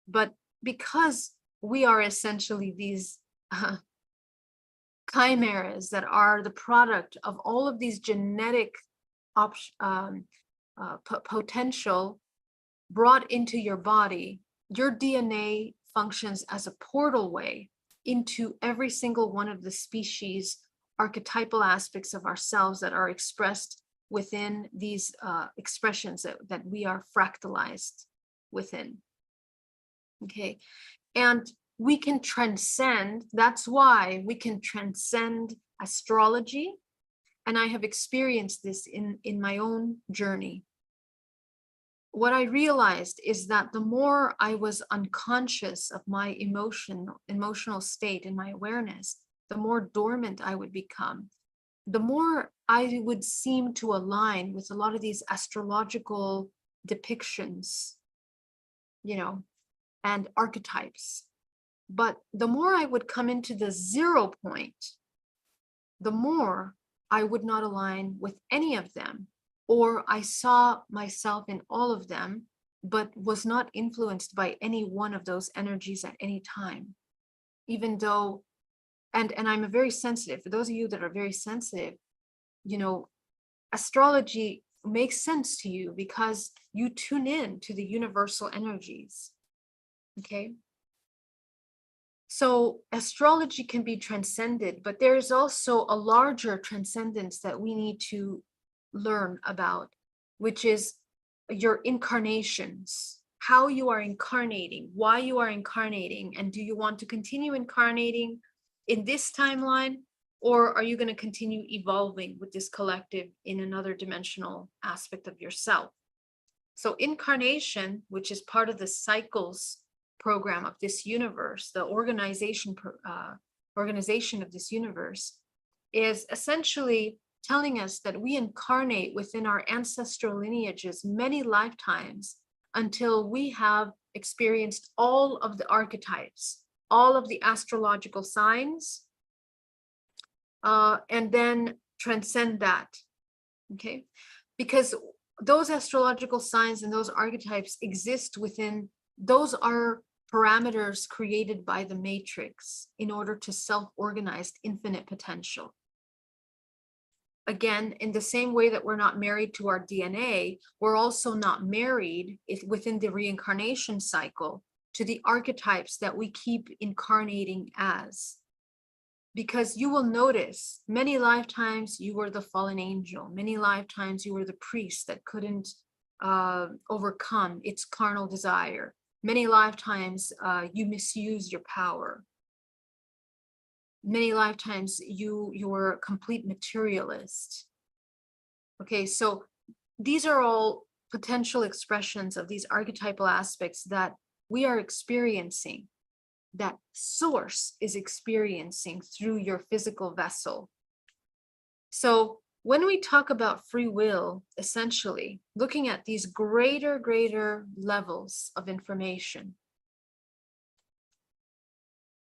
but because we are essentially these chimeras that are the product of all of these genetic potential brought into your body, your DNA functions as a portal way into every single one of the species archetypal aspects of ourselves that are expressed within these expressions that we are fractalized within. Okay, and we can transcend. That's why we can transcend astrology. And I have experienced this in my own journey. What I realized is that the more I was unconscious of my emotional state and my awareness, the more dormant I would become, the more I would seem to align with a lot of these astrological depictions, you know, and archetypes. But the more I would come into the 0 point, the more I would not align with any of them, or I saw myself in all of them, but was not influenced by any one of those energies at any time, even though, and I'm a very sensitive, for those of you that are very sensitive, you know, astrology makes sense to you because you tune in to the universal energies, okay? So astrology can be transcended, but there is also a larger transcendence that we need to learn about, which is your incarnations, how you are incarnating, why you are incarnating, and do you want to continue incarnating in this timeline, or are you going to continue evolving with this collective in another dimensional aspect of yourself? So incarnation, which is part of the cycles program of this universe, the organization of this universe, is essentially telling us that we incarnate within our ancestral lineages many lifetimes until we have experienced all of the archetypes, all of the astrological signs, and then transcend that, okay? Because those astrological signs and those archetypes exist within, those are parameters created by the matrix in order to self-organize infinite potential. Again, in the same way that we're not married to our DNA, we're also not married within the reincarnation cycle to the archetypes that we keep incarnating as. Because you will notice many lifetimes you were the fallen angel, many lifetimes you were the priest that couldn't overcome its carnal desire. Many lifetimes you misused your power. Many lifetimes you were a complete materialist. Okay, so these are all potential expressions of these archetypal aspects that we are experiencing, that source is experiencing through your physical vessel. So when we talk about free will, essentially looking at these greater levels of information,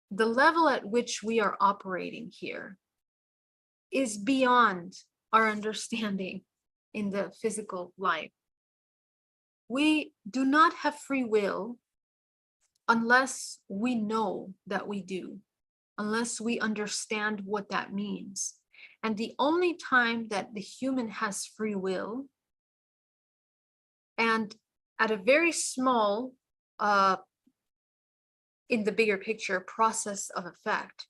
the level at which we are operating here is beyond our understanding in the physical life. We do not have free will unless we know that we do, unless we understand what that means. And the only time that the human has free will, and at a very small, in the bigger picture, process of effect,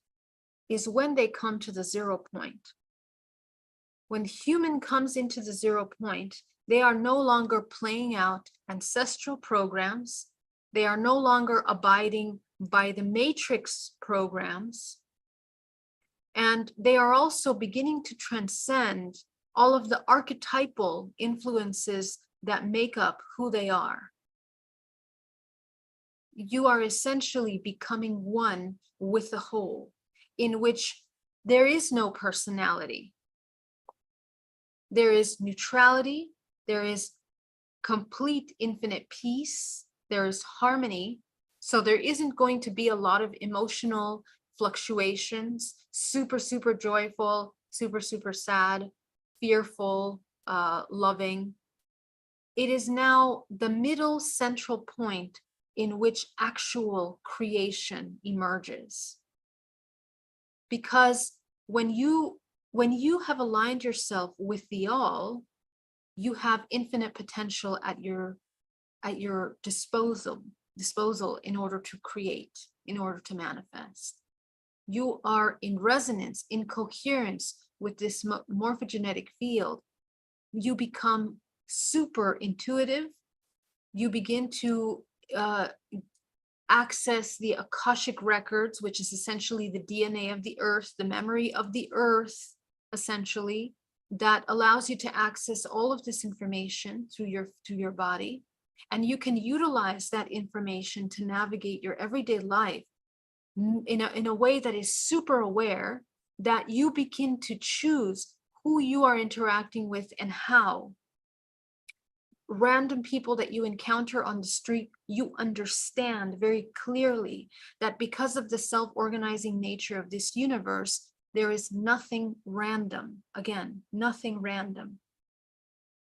is when they come to the 0 point. When human comes into the 0 point, they are no longer playing out ancestral programs. They are no longer abiding by the matrix programs. And they are also beginning to transcend all of the archetypal influences that make up who they are. You are essentially becoming one with the whole, in which there is no personality. There is neutrality. There is complete infinite peace. there is harmony. So there isn't going to be a lot of emotional fluctuations, super, super joyful, super, super sad, fearful, loving. It is now the middle central point in which actual creation emerges. Because when you have aligned yourself with the all, you have infinite potential at your disposal in order to create, in order to manifest. You are in resonance, in coherence with this morphogenetic field. You become super intuitive. You begin to access the Akashic records, which is essentially the DNA of the earth, the memory of the earth, essentially, that allows you to access all of this information through your body. And you can utilize that information to navigate your everyday life in a way that is super aware, that you begin to choose who you are interacting with and how. Random people that you encounter on the street, you understand very clearly that because of the self-organizing nature of this universe, there is nothing random. Again, nothing random.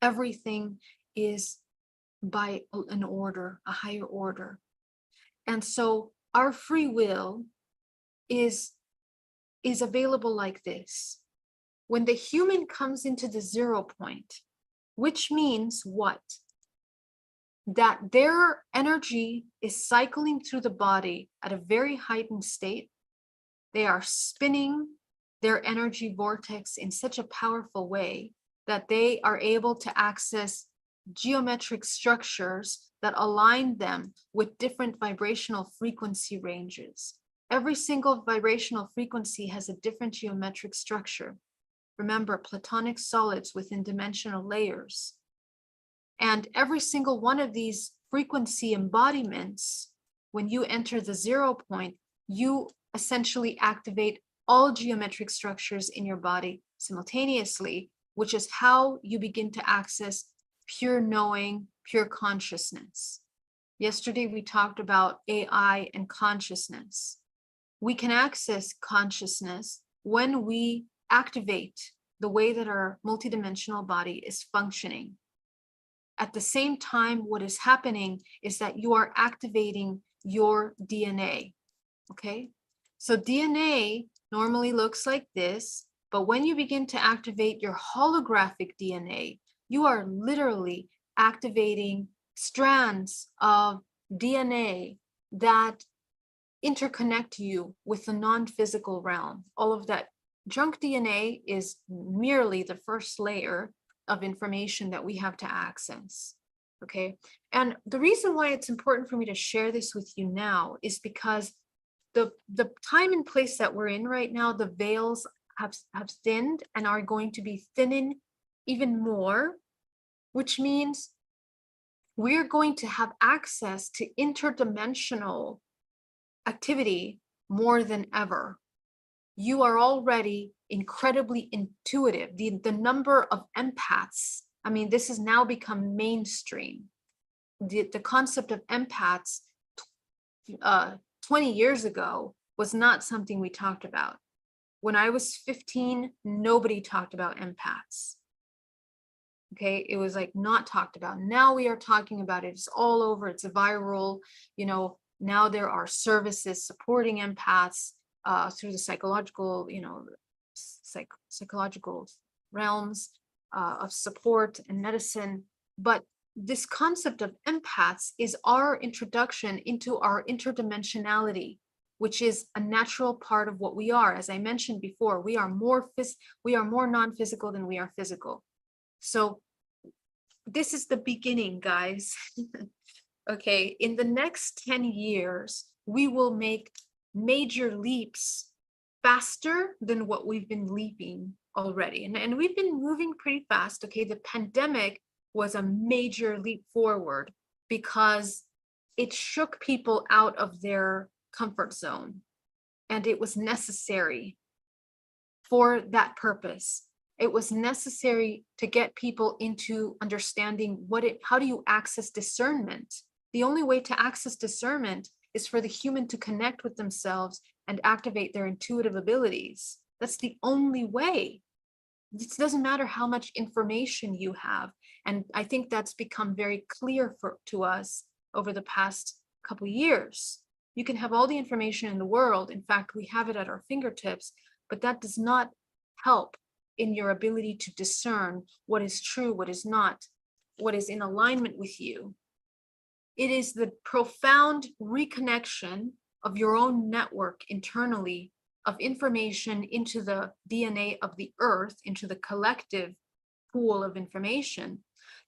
Everything is by an order, a higher order. And so our free will is available like this. When the human comes into the 0 point, which means what? That their energy is cycling through the body at a very heightened state. They are spinning their energy vortex in such a powerful way that they are able to access geometric structures that align them with different vibrational frequency ranges. Every single vibrational frequency has a different geometric structure. Remember, platonic solids within dimensional layers. And every single one of these frequency embodiments, when you enter the 0 point, you essentially activate all geometric structures in your body simultaneously, which is how you begin to access pure knowing, pure consciousness. Yesterday, we talked about AI and consciousness. We can access consciousness when we activate the way that our multidimensional body is functioning. At the same time, what is happening is that you are activating your DNA, okay? So DNA normally looks like this, but when you begin to activate your holographic DNA, you are literally activating strands of DNA that interconnect you with the non-physical realm. All of that junk DNA is merely the first layer of information that we have to access, okay? And the reason why it's important for me to share this with you now is because the time and place that we're in right now, the veils have thinned and are going to be thinning even more, which means we're going to have access to interdimensional activity more than ever. You are already incredibly intuitive. The number of empaths, I mean, this has now become mainstream. The concept of empaths 20 years ago was not something we talked about. When I was 15, nobody talked about empaths. Okay, it was like not talked about. Now we are talking about it. It's all over. It's viral. You know, now there are services supporting empaths through the psychological, psychological realms of support and medicine. But this concept of empaths is our introduction into our interdimensionality, which is a natural part of what we are. As I mentioned before, we are more non-physical than we are physical. So this is the beginning, guys. Okay, in the next 10 years, we will make major leaps faster than what we've been leaping already. And we've been moving pretty fast. Okay, the pandemic was a major leap forward because it shook people out of their comfort zone. And it was necessary for that purpose. It was necessary to get people into understanding how do you access discernment? The only way to access discernment is for the human to connect with themselves and activate their intuitive abilities. That's the only way. It doesn't matter how much information you have. And I think that's become very clear to us over the past couple of years. You can have all the information in the world. In fact, we have it at our fingertips, but that does not help in your ability to discern what is true, what is not, what is in alignment with you. It is the profound reconnection of your own network internally of information into the DNA of the earth, into the collective pool of information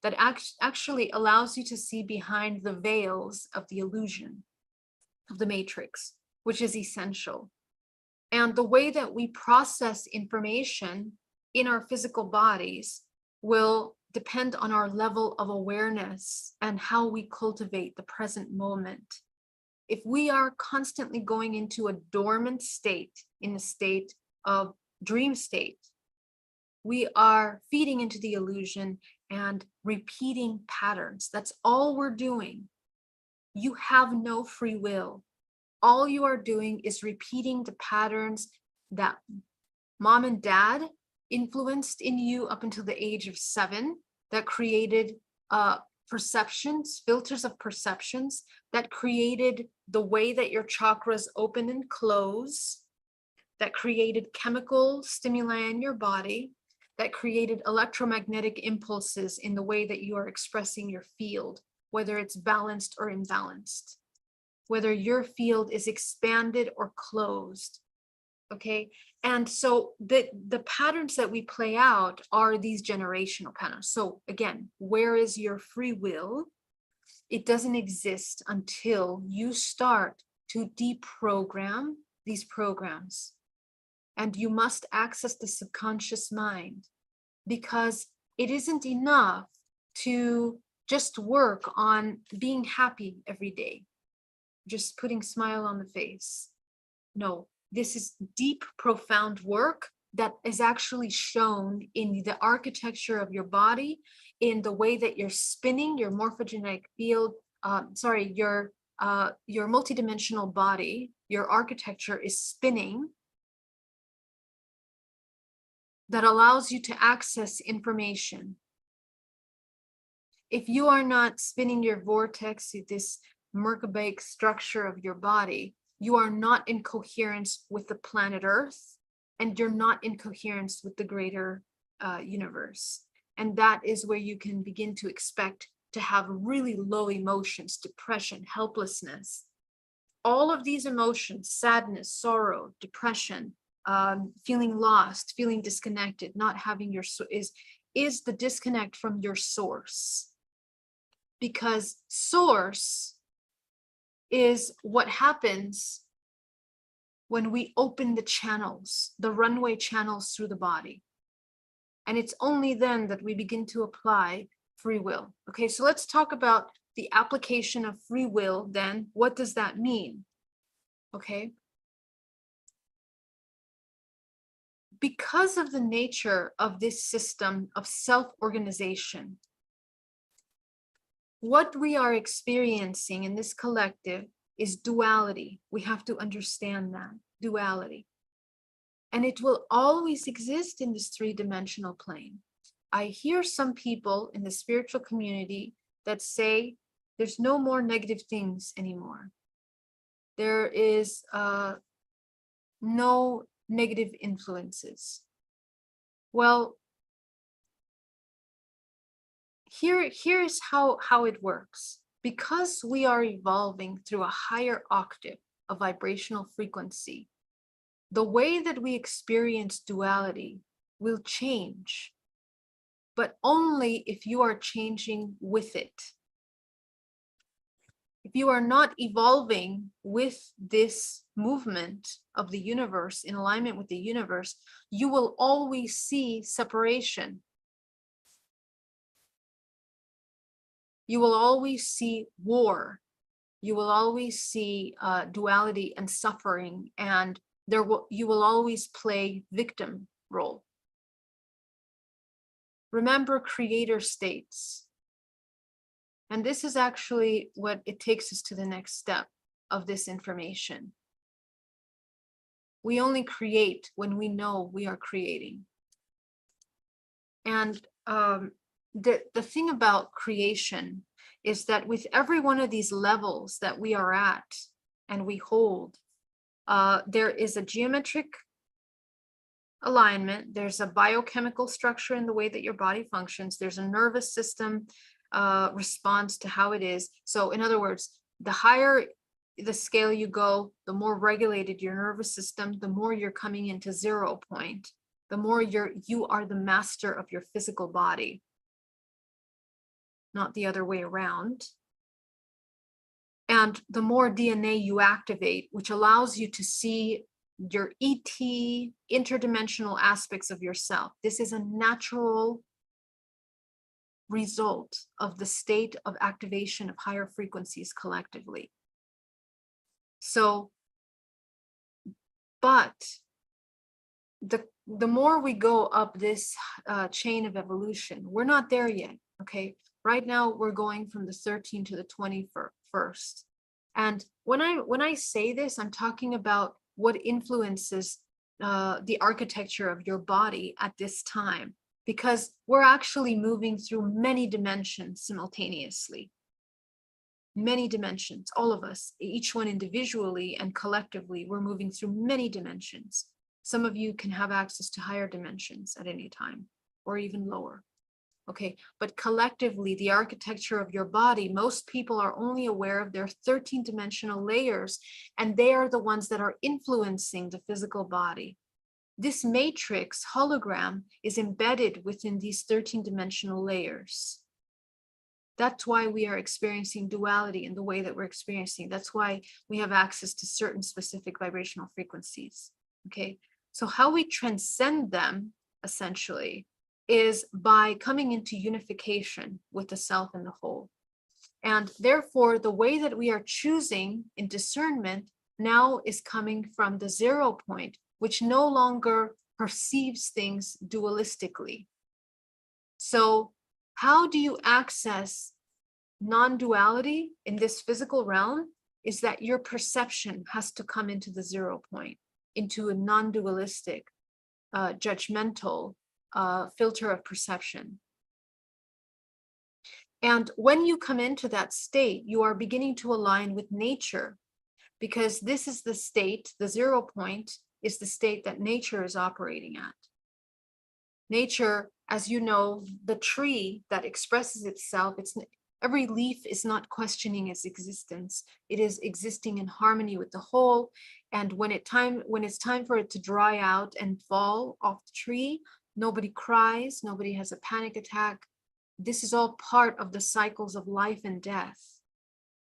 that actually allows you to see behind the veils of the illusion of the matrix, which is essential. And the way that we process information in our physical bodies will depend on our level of awareness and how we cultivate the present moment. If we are constantly going into a dormant state, in a state of dream state, we are feeding into the illusion and repeating patterns. That's all we're doing. You have no free will. All you are doing is repeating the patterns that mom and dad influenced in you up until the age of 7, that created perceptions, filters of perceptions, that created the way that your chakras open and close, that created chemical stimuli in your body, that created electromagnetic impulses in the way that you are expressing your field, whether it's balanced or imbalanced, whether your field is expanded or closed. Okay. And so the patterns that we play out are these generational patterns. So again, where is your free will? It doesn't exist until you start to deprogram these programs. And you must access the subconscious mind, because it isn't enough to just work on being happy every day, just putting smile on the face. No. This is deep, profound work that is actually shown in the architecture of your body, in the way that you're spinning your morphogenetic field, your multidimensional body, your architecture is spinning, that allows you to access information. If you are not spinning your vortex, this Merkabah structure of your body, you are not in coherence with the planet Earth, and you're not in coherence with the greater universe. And that is where you can begin to expect to have really low emotions, depression, helplessness. All of these emotions, sadness, sorrow, depression, feeling lost, feeling disconnected, not having your is the disconnect from your source. Because source is what happens when we open the channels, the runway channels through the body. And it's only then that we begin to apply free will. Okay, so let's talk about the application of free will then. What does that mean? Okay. Because of the nature of this system of self-organization, what we are experiencing in this collective is duality. We have to understand that, duality. And it will always exist in this 3-dimensional plane. I hear some people in the spiritual community that say there's no more negative things anymore. There is no negative influences. Well, here's how it works. Because we are evolving through a higher octave of vibrational frequency, the way that we experience duality will change, but only if you are changing with it. If you are not evolving with this movement of the universe, in alignment with the universe, you will always see separation. You will always see war. You will always see duality and suffering, and you will always play victim role. Remember creator states. And this is actually what it takes us to the next step of this information. We only create when we know we are creating. And the thing about creation is that with every one of these levels that we are at and we hold, there is a geometric alignment, there's a biochemical structure in the way that your body functions, there's a nervous system response to how it is. So in other words, the higher the scale you go, the more regulated your nervous system, the more you're coming into 0 point, the more you are the master of your physical body, not the other way around. And the more DNA you activate, which allows you to see your ET, interdimensional aspects of yourself. This is a natural result of the state of activation of higher frequencies collectively. So, but the more we go up this chain of evolution, we're not there yet, okay? Right now, we're going from the 13th to the 21st. And when I say this, I'm talking about what influences the architecture of your body at this time, because we're actually moving through many dimensions simultaneously. Many dimensions, all of us, each one individually and collectively, we're moving through many dimensions. Some of you can have access to higher dimensions at any time, or even lower. Okay, but collectively, the architecture of your body, most people are only aware of their 13-dimensional layers, and they are the ones that are influencing the physical body. This matrix hologram is embedded within these 13-dimensional layers. That's why we are experiencing duality in the way that we're experiencing. That's why we have access to certain specific vibrational frequencies. Okay, so how we transcend them, essentially, is by coming into unification with the self and the whole. And therefore, the way that we are choosing in discernment now is coming from the 0 point, which no longer perceives things dualistically. So how do you access non-duality in this physical realm? Is that your perception has to come into the 0 point, into a non-dualistic, judgmental filter of perception. And when you come into that state, you are beginning to align with nature, because this is the state, the 0 point is the state that nature is operating at. Nature, as you know, the tree that expresses itself, every leaf is not questioning its existence. It is existing in harmony with the whole. And when it's time for it to dry out and fall off the tree, nobody cries, nobody has a panic attack. This is all part of the cycles of life and death.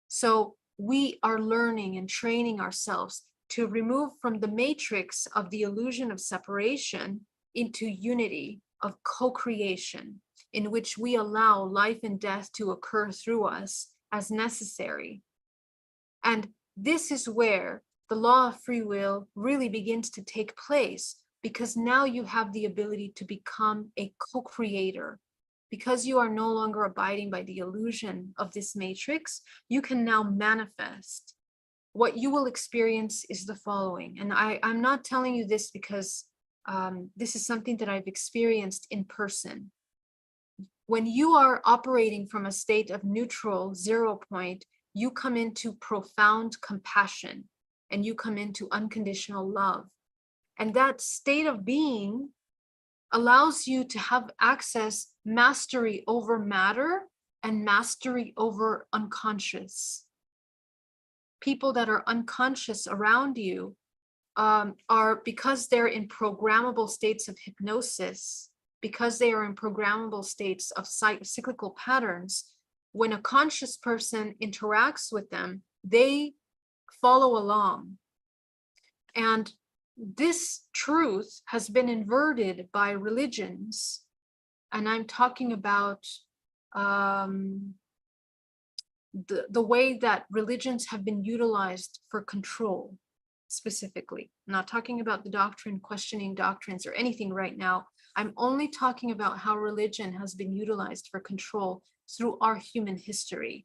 So we are learning and training ourselves to remove from the matrix of the illusion of separation into unity of co-creation, in which we allow life and death to occur through us as necessary. And this is where the law of free will really begins to take place, because now you have the ability to become a co-creator. Because you are no longer abiding by the illusion of this matrix, you can now manifest. What you will experience is the following. And I'm not telling you this because this is something that I've experienced in person. When you are operating from a state of neutral 0 point, you come into profound compassion and you come into unconditional love. And that state of being allows you to have access, mastery over matter and mastery over unconscious. People that are unconscious around you are, because they're in programmable states of hypnosis, because they are in programmable states of cyclical patterns, when a conscious person interacts with them, they follow along. And this truth has been inverted by religions. And I'm talking about the way that religions have been utilized for control, specifically. I'm not talking about the doctrine, questioning doctrines or anything right now. I'm only talking about how religion has been utilized for control through our human history.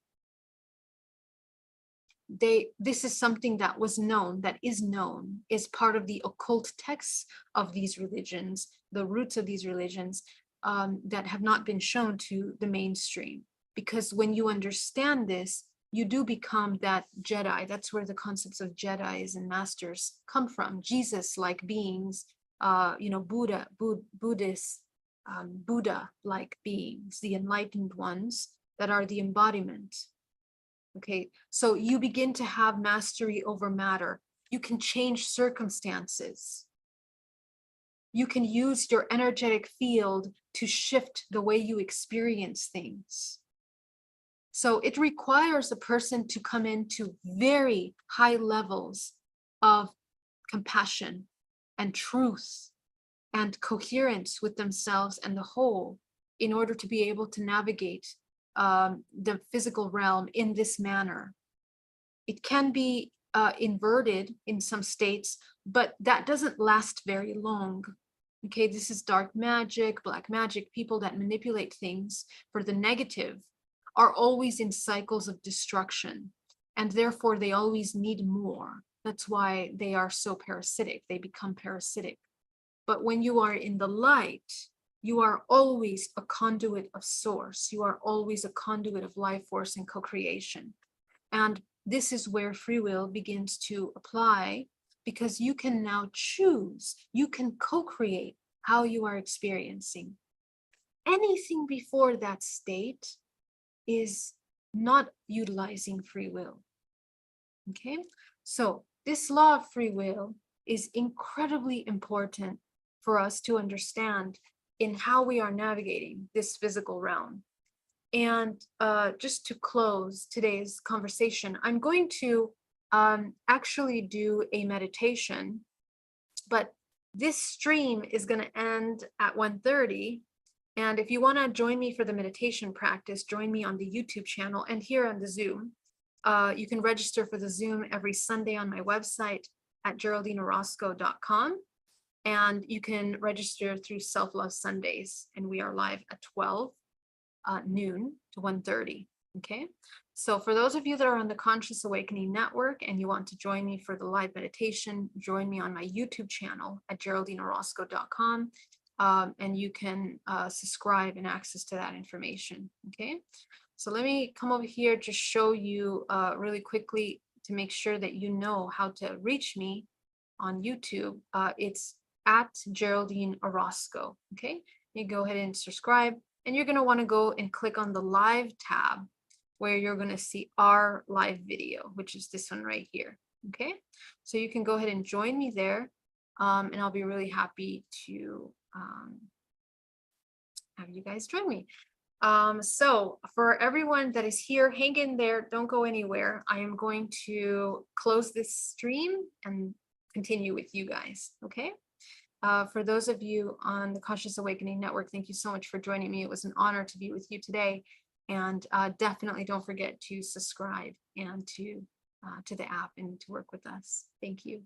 This is something that was known, that is known, is part of the occult texts of these religions, the roots of these religions, that have not been shown to the mainstream. Because when you understand this, you do become that Jedi. That's where the concepts of Jedis and masters come from. Jesus-like beings, Buddhists, Buddha-like beings, the enlightened ones that are the embodiment. Okay, so you begin to have mastery over matter. You can change circumstances. You can use your energetic field to shift the way you experience things. So it requires a person to come into very high levels of compassion and truth and coherence with themselves and the whole in order to be able to navigate the physical realm in this manner. It can be inverted in some states, but that doesn't last very long. Okay, this is dark magic, black magic. People that manipulate things for the negative are always in cycles of destruction, and therefore they always need more. That's why they are so parasitic. They become parasitic. But when you are in the light, you are always a conduit of source. You are always a conduit of life force and co-creation. And this is where free will begins to apply, because you can now choose, you can co-create how you are experiencing. Anything before that state is not utilizing free will. Okay, so this law of free will is incredibly important for us to understand in how we are navigating this physical realm. And just to close today's conversation, I'm going to actually do a meditation, but this stream is going to end at 1:30. And if you want to join me for the meditation practice, join me on the YouTube channel and here on the Zoom. You can register for the Zoom every Sunday on my website at geraldineorozco.com. And you can register through Self-Love Sundays, and we are live at 12 noon to 1:30. Okay, so for those of you that are on the Conscious Awakening Network and you want to join me for the live meditation, join me on my YouTube channel at geraldineorozco.com, and you can subscribe and access to that information. Okay, so let me come over here to show you really quickly to make sure that you know how to reach me on YouTube. It's at Geraldine Orozco. Okay, you go ahead and subscribe, and you're going to want to go and click on the live tab where you're going to see our live video, which is this one right here. Okay, so you can go ahead and join me there, and I'll be really happy to have you guys join me. So for everyone that is here, hang in there, don't go anywhere. I am going to close this stream and continue with you guys. Okay, for those of you on the Conscious Awakening Network, thank you so much for joining me. It was an honor to be with you today, and definitely don't forget to subscribe and to the app and to work with us. Thank you.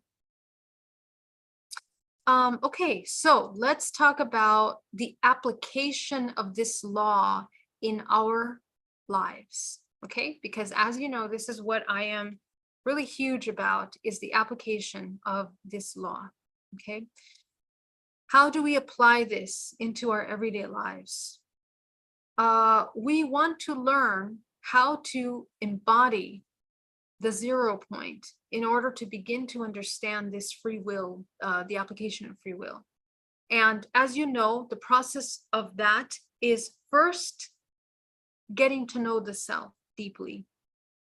Okay, so let's talk about the application of this law in our lives. Okay, because as you know, this is what I am really huge about, is the application of this law. Okay, how do we apply this into our everyday lives? We want to learn how to embody the 0 point in order to begin to understand this free will, the application of free will. And as you know, the process of that is first getting to know the self deeply.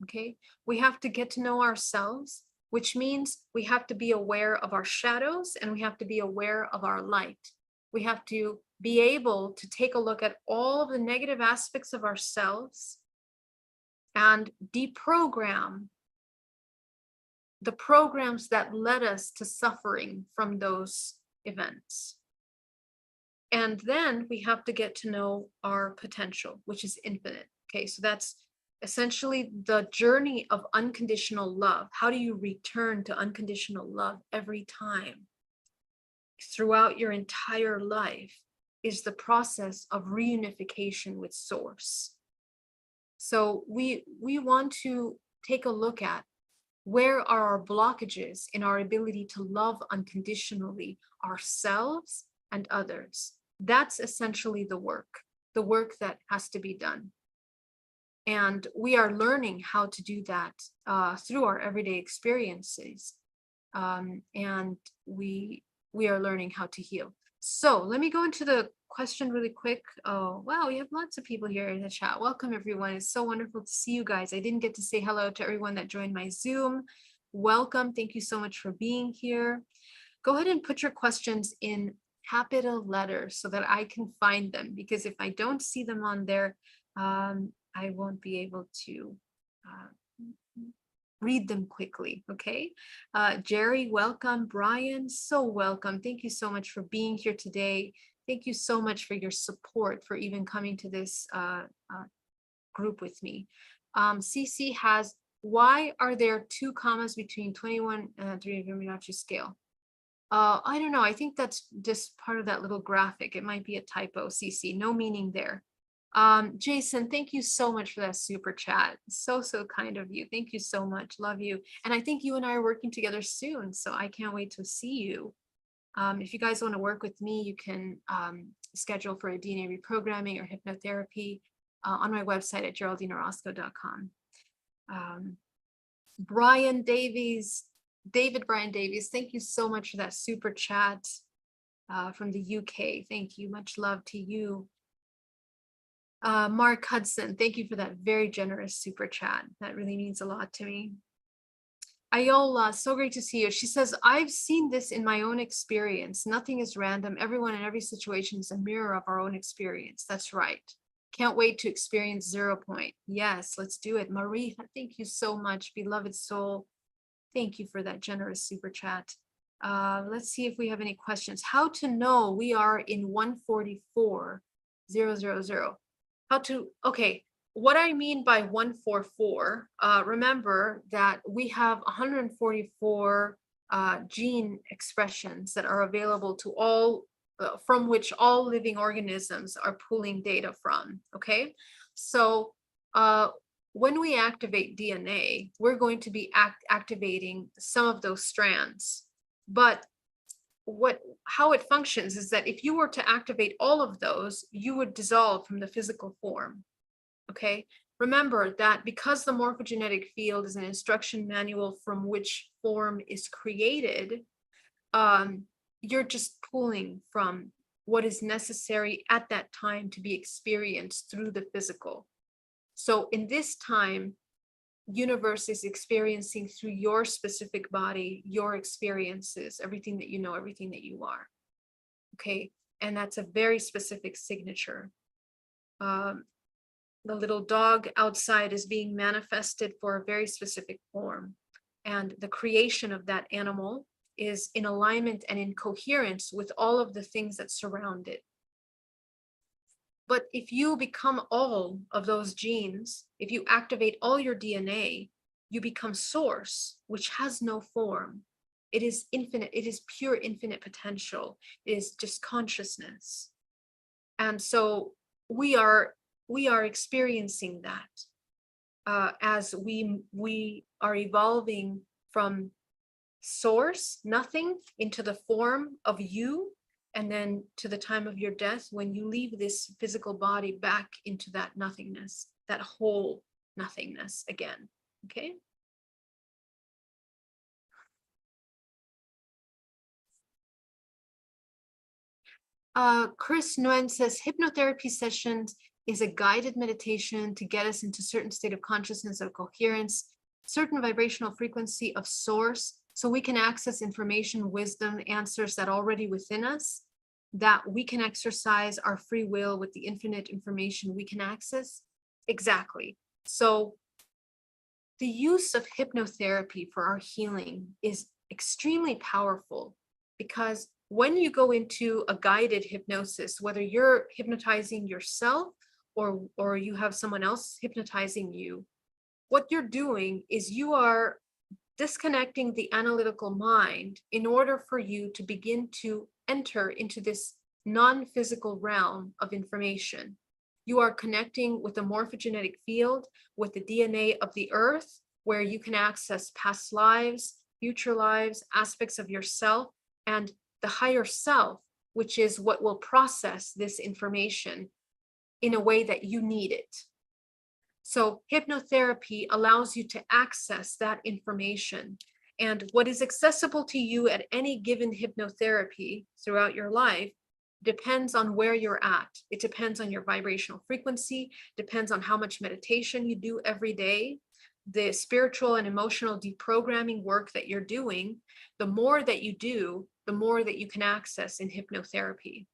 Okay, we have to get to know ourselves, which means we have to be aware of our shadows and we have to be aware of our light. We have to be able to take a look at all of the negative aspects of ourselves and deprogram the programs that led us to suffering from those events. And then we have to get to know our potential, which is infinite. Okay, so that's essentially the journey of unconditional love. How do you return to unconditional love every time throughout your entire life? is the process of reunification with source. So we want to take a look at where are our blockages in our ability to love unconditionally ourselves and others. That's essentially the work that has to be done. And we are learning how to do that through our everyday experiences. And we are learning how to heal. So let me go into the question really quick. Oh, wow, we have lots of people here in the chat. Welcome, everyone. It's so wonderful to see you guys. I didn't get to say hello to everyone that joined my Zoom. Welcome. Thank you so much for being here. Go ahead and put your questions in capital letters so that I can find them, because if I don't see them on there, I won't be able to read them quickly. Okay. Jerry, welcome. Brian, so welcome. Thank you so much for being here today. Thank you so much for your support, for even coming to this group with me. CC has, why are there 2 commas between 21 and 3 Fibonacci scale? I don't know. I think that's just part of that little graphic. It might be a typo, CC. No meaning there. Jason, thank you so much for that super chat. So kind of you. Thank you so much. Love you. And I think you and I are working together soon, so I can't wait to see you. If you guys want to work with me, you can schedule for a DNA reprogramming or hypnotherapy on my website at geraldineorozco.com. Brian Davies, David Brian Davies, thank you so much for that super chat from the UK. Thank you. Much love to you. Mark Hudson, thank you for that very generous super chat. That really means a lot to me. Ayola, so great to see you. She says, I've seen this in my own experience. Nothing is random. Everyone in every situation is a mirror of our own experience. That's right. Can't wait to experience 0 point. Yes, let's do it. Marie, thank you so much. Beloved soul. Thank you for that generous super chat. Let's see if we have any questions. How to know we are in 144,000. How to, okay. What I mean by 144, remember that we have 144 gene expressions that are available to all, from which all living organisms are pulling data from, okay? So when we activate DNA, we're going to be activating some of those strands. But how it functions is that if you were to activate all of those, you would dissolve from the physical form. Okay, remember that because the morphogenetic field is an instruction manual from which form is created, you're just pulling from what is necessary at that time to be experienced through the physical. So in this time, universe is experiencing through your specific body, your experiences, everything that you know, everything that you are. Okay, and that's a very specific signature. The little dog outside is being manifested for a very specific form. And the creation of that animal is in alignment and in coherence with all of the things that surround it. But if you become all of those genes, if you activate all your DNA, you become source, which has no form. It is infinite. It is pure infinite potential. It is just consciousness. And so we are experiencing that as we are evolving from source, nothing, into the form of you, and then to the time of your death, when you leave this physical body back into that nothingness, that whole nothingness again. Okay. Chris Nguyen says hypnotherapy sessions is a guided meditation to get us into certain state of consciousness or coherence, certain vibrational frequency of source, so we can access information, wisdom, answers that are already within us, that we can exercise our free will with the infinite information we can access. Exactly. So the use of hypnotherapy for our healing is extremely powerful, because when you go into a guided hypnosis, whether you're hypnotizing yourself or you have someone else hypnotizing you, what you're doing is you are disconnecting the analytical mind in order for you to begin to enter into this non-physical realm of information. You are connecting with the morphogenetic field, with the DNA of the earth, where you can access past lives, future lives, aspects of yourself, and the higher self, which is what will process this information in a way that you need it. So hypnotherapy allows you to access that information. And what is accessible to you at any given hypnotherapy throughout your life depends on where you're at. It depends on your vibrational frequency, depends on how much meditation you do every day, the spiritual and emotional deprogramming work that you're doing. The more that you do, the more that you can access in hypnotherapy.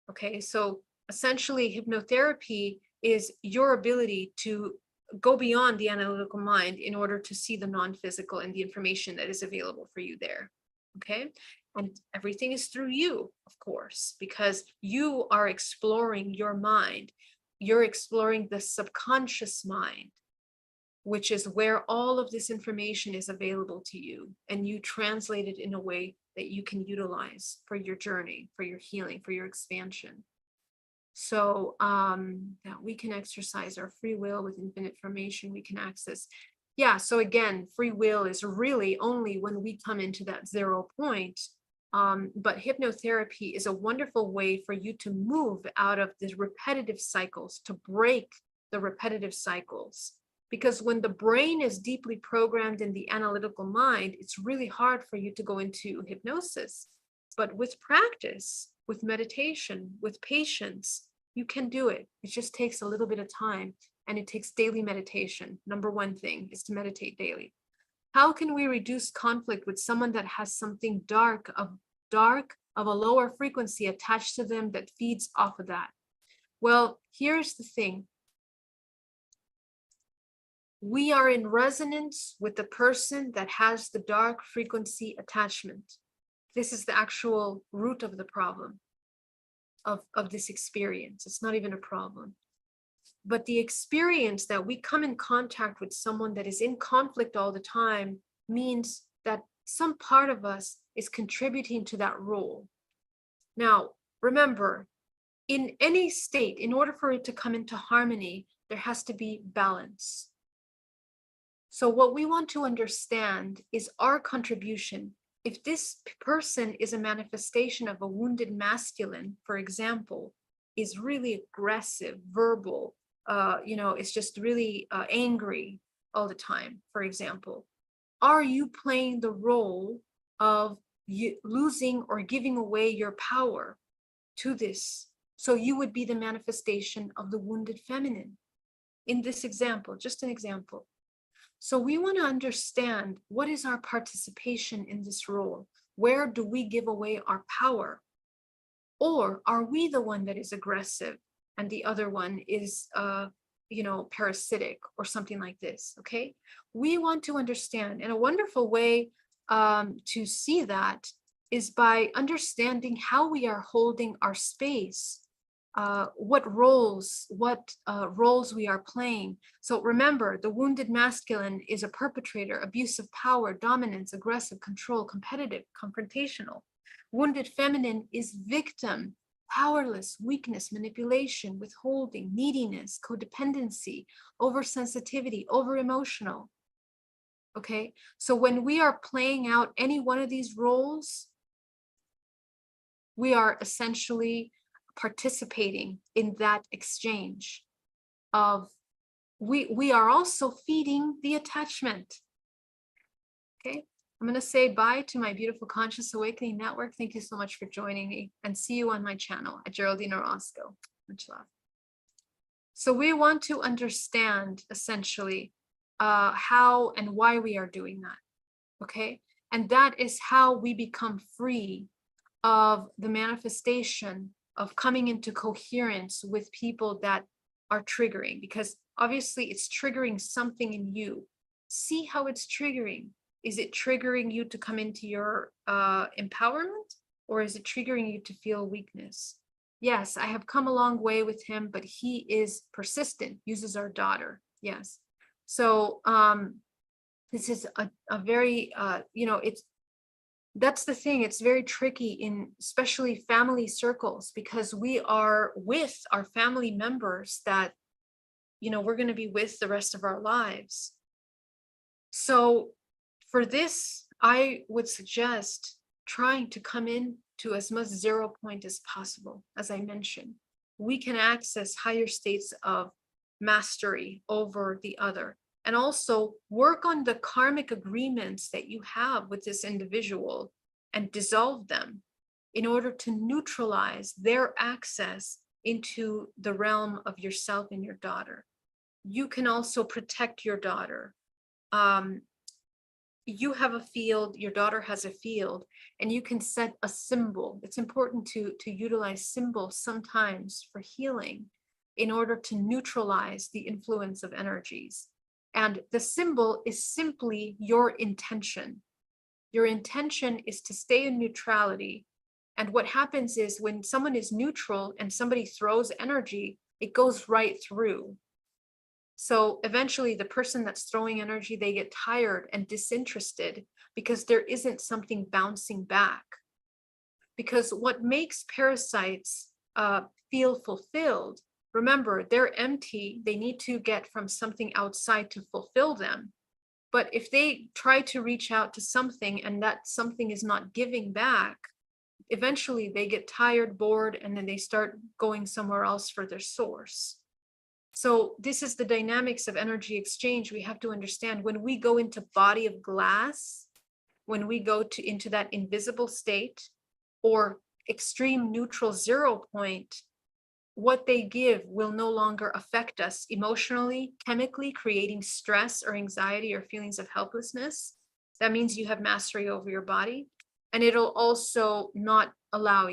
Okay, so essentially hypnotherapy is your ability to go beyond the analytical mind in order to see the non-physical and the information that is available for you there. Okay, and everything is through you, of course, because you are exploring your mind. You're exploring the subconscious mind, which is where all of this information is available to you, and you translate it in a way that you can utilize for your journey, for your healing, for your expansion. So that we can exercise our free will with infinite information we can access. Yeah, so again, free will is really only when we come into that 0 point. But hypnotherapy is a wonderful way for you to move out of the repetitive cycles, to break the repetitive cycles. Because when the brain is deeply programmed in the analytical mind, it's really hard for you to go into hypnosis. But with practice, with meditation, with patience, you can do it. It just takes a little bit of time, and it takes daily meditation. Number one thing is to meditate daily. How can we reduce conflict with someone that has something dark of a lower frequency attached to them that feeds off of that? Well, here's the thing. We are in resonance with the person that has the dark frequency attachment. This is the actual root of the problem of this experience. It's not even a problem. But the experience that we come in contact with someone that is in conflict all the time means that some part of us is contributing to that role. Now, remember, in any state, in order for it to come into harmony, there has to be balance. So what we want to understand is our contribution. If this person is a manifestation of a wounded masculine, for example, is really aggressive, verbal, it's just really angry all the time, for example, are you playing the role of losing or giving away your power to this? So you would be the manifestation of the wounded feminine in this example, just an example. So we want to understand, what is our participation in this role? Where do we give away our power? Or are we the one that is aggressive and the other one is, parasitic or something like this? Okay. We want to understand, and a wonderful way to see that is by understanding how we are holding our space. What roles we are playing. So remember, the wounded masculine is a perpetrator, abuse of power, dominance, aggressive, control, competitive, confrontational. Wounded feminine is victim, powerless, weakness, manipulation, withholding, neediness, codependency, oversensitivity, over-emotional. Okay, so when we are playing out any one of these roles, we are essentially participating in that exchange of, we are also feeding the attachment. Okay, I'm going to say bye to my beautiful Conscious Awakening Network. Thank you so much for joining me, and see you on my channel at Geraldine Orozco. Much love. So we want to understand essentially how and why we are doing that. Okay, and that is how we become free of the manifestation of coming into coherence with people that are triggering, because obviously it's triggering something in you. See how it's triggering. Is it triggering you to come into your empowerment, or is it triggering you to feel weakness? Yes, I have come a long way with him, but he is persistent, uses our daughter. Yes. So this is a very, it's that's the thing. It's very tricky in especially family circles, because we are with our family members that, we're going to be with the rest of our lives. So for this, I would suggest trying to come in to as much 0 point as possible. As I mentioned, we can access higher states of mastery over the other, and also work on the karmic agreements that you have with this individual and dissolve them in order to neutralize their access into the realm of yourself and your daughter. You can also protect your daughter. You have a field, your daughter has a field, and you can set a symbol. It's important to utilize symbols sometimes for healing in order to neutralize the influence of energies. And the symbol is simply your intention. Your intention is to stay in neutrality. And what happens is when someone is neutral and somebody throws energy, it goes right through. So eventually the person that's throwing energy, they get tired and disinterested because there isn't something bouncing back. Because what makes parasites feel fulfilled, remember, they're empty. They need to get from something outside to fulfill them. But if they try to reach out to something and that something is not giving back, eventually they get tired, bored, and then they start going somewhere else for their source. So this is the dynamics of energy exchange. We have to understand when we go into body of glass, when we go into that invisible state or extreme neutral 0 point, what they give will no longer affect us emotionally, chemically, creating stress or anxiety or feelings of helplessness. That means you have mastery over your body. And it'll also not allow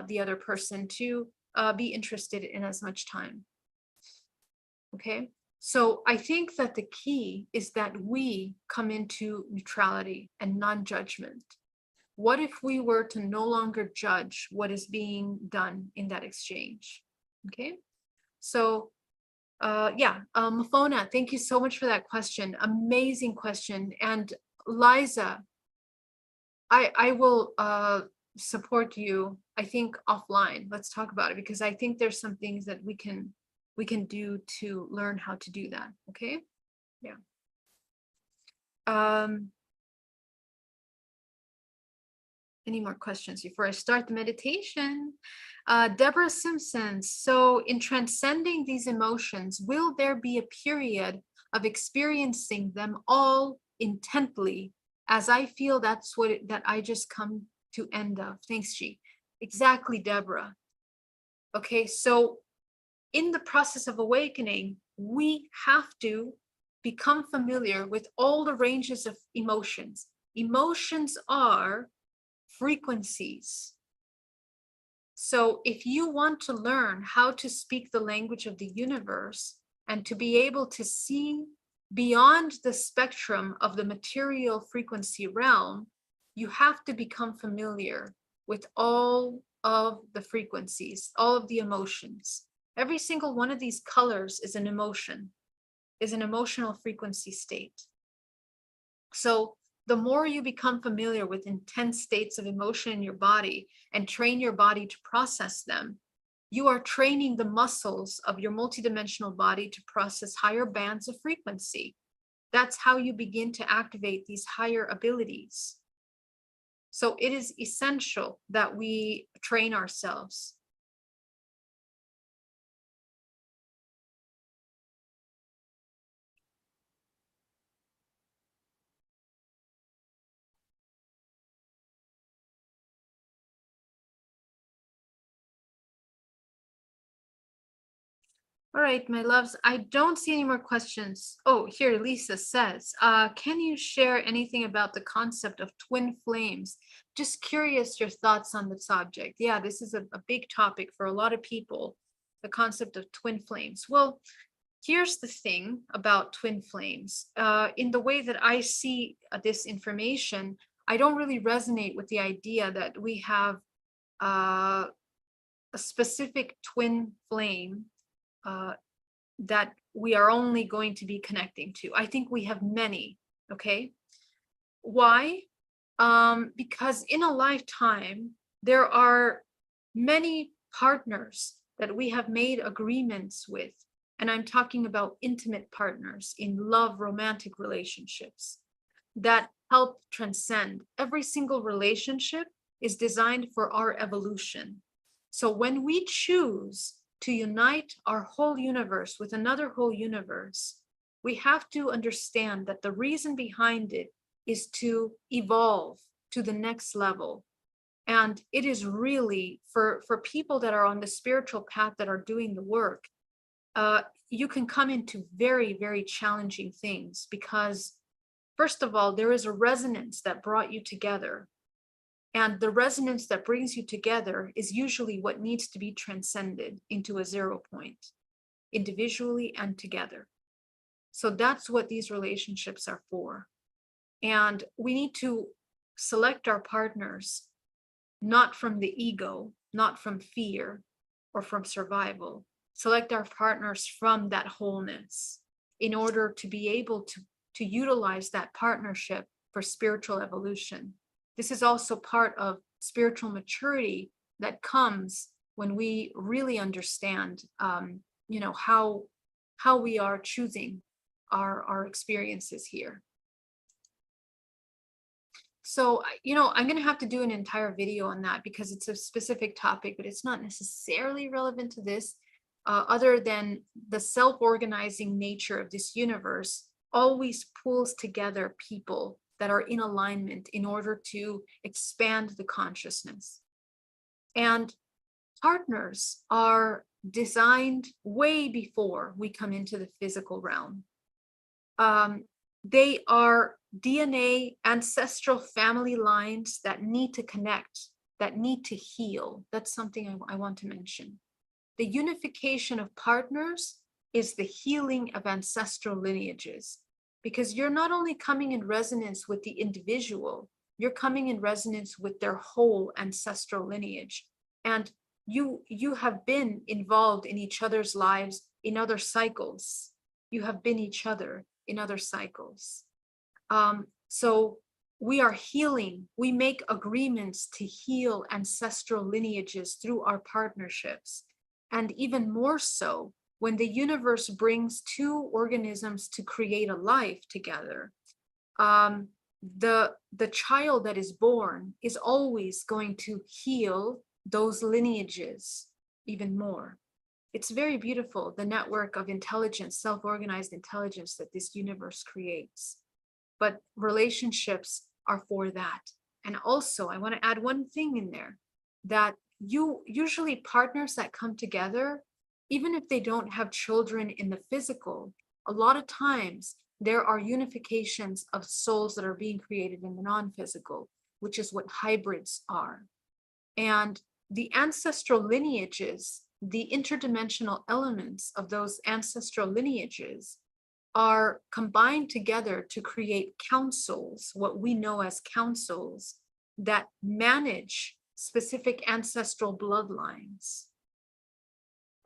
the other person to be interested in as much time. Okay, so I think that the key is that we come into neutrality and non-judgment. What if we were to no longer judge what is being done in that exchange? Okay, so Mafona, thank you so much for that question. Amazing question. And Liza, I will support you, I think, offline. Let's talk about it, because I think there's some things that we can do to learn how to do that. Okay. Yeah. Any more questions before I start the meditation? Deborah Simpson. So in transcending these emotions, will there be a period of experiencing them all intently, as I feel that's that I just come to end of? Thanks, G. Exactly, Deborah. Okay, so in the process of awakening, we have to become familiar with all the ranges of emotions. Emotions are frequencies. So if you want to learn how to speak the language of the universe and to be able to see beyond the spectrum of the material frequency realm, you have to become familiar with all of the frequencies, all of the emotions. Every single one of these colors is an emotion, is an emotional frequency state. So the more you become familiar with intense states of emotion in your body and train your body to process them, you are training the muscles of your multidimensional body to process higher bands of frequency. That's how you begin to activate these higher abilities. So it is essential that we train ourselves. All right, my loves, I don't see any more questions. Oh, here Lisa says, can you share anything about the concept of twin flames? Just curious your thoughts on the subject. Yeah, this is a big topic for a lot of people, the concept of twin flames. Well, here's the thing about twin flames. In the way that I see this information, I don't really resonate with the idea that we have a specific twin flame that we are only going to be connecting to. I think we have many. Okay. Why? Because in a lifetime, there are many partners that we have made agreements with. And I'm talking about intimate partners in love, romantic relationships that help transcend. Every single relationship is designed for our evolution. So when we choose to unite our whole universe with another whole universe, we have to understand that the reason behind it is to evolve to the next level. And it is really for people that are on the spiritual path that are doing the work, you can come into very, very challenging things because, first of all, there is a resonance that brought you together. And the resonance that brings you together is usually what needs to be transcended into a 0 point, individually and together. So that's what these relationships are for. And we need to select our partners, not from the ego, not from fear or from survival. Select our partners from that wholeness in order to be able to utilize that partnership for spiritual evolution. This is also part of spiritual maturity that comes when we really understand, how we are choosing our experiences here. So, I'm going to have to do an entire video on that because it's a specific topic, but it's not necessarily relevant to this, other than the self-organizing nature of this universe always pulls together people that are in alignment in order to expand the consciousness. And partners are designed way before we come into the physical realm. They are DNA, ancestral family lines that need to connect, that need to heal. That's something I want to mention. The unification of partners is the healing of ancestral lineages, because you're not only coming in resonance with the individual, you're coming in resonance with their whole ancestral lineage. And you have been involved in each other's lives in other cycles. You have been each other in other cycles. So we are healing. We make agreements to heal ancestral lineages through our partnerships. And even more so, when the universe brings two organisms to create a life together, the child that is born is always going to heal those lineages even more. It's very beautiful, the network of intelligence, self-organized intelligence that this universe creates. But relationships are for that. And also, I want to add one thing in there, that usually partners that come together, even if they don't have children in the physical, a lot of times there are unifications of souls that are being created in the non-physical, which is what hybrids are. And the ancestral lineages, the interdimensional elements of those ancestral lineages are combined together to create councils, what we know as councils, that manage specific ancestral bloodlines.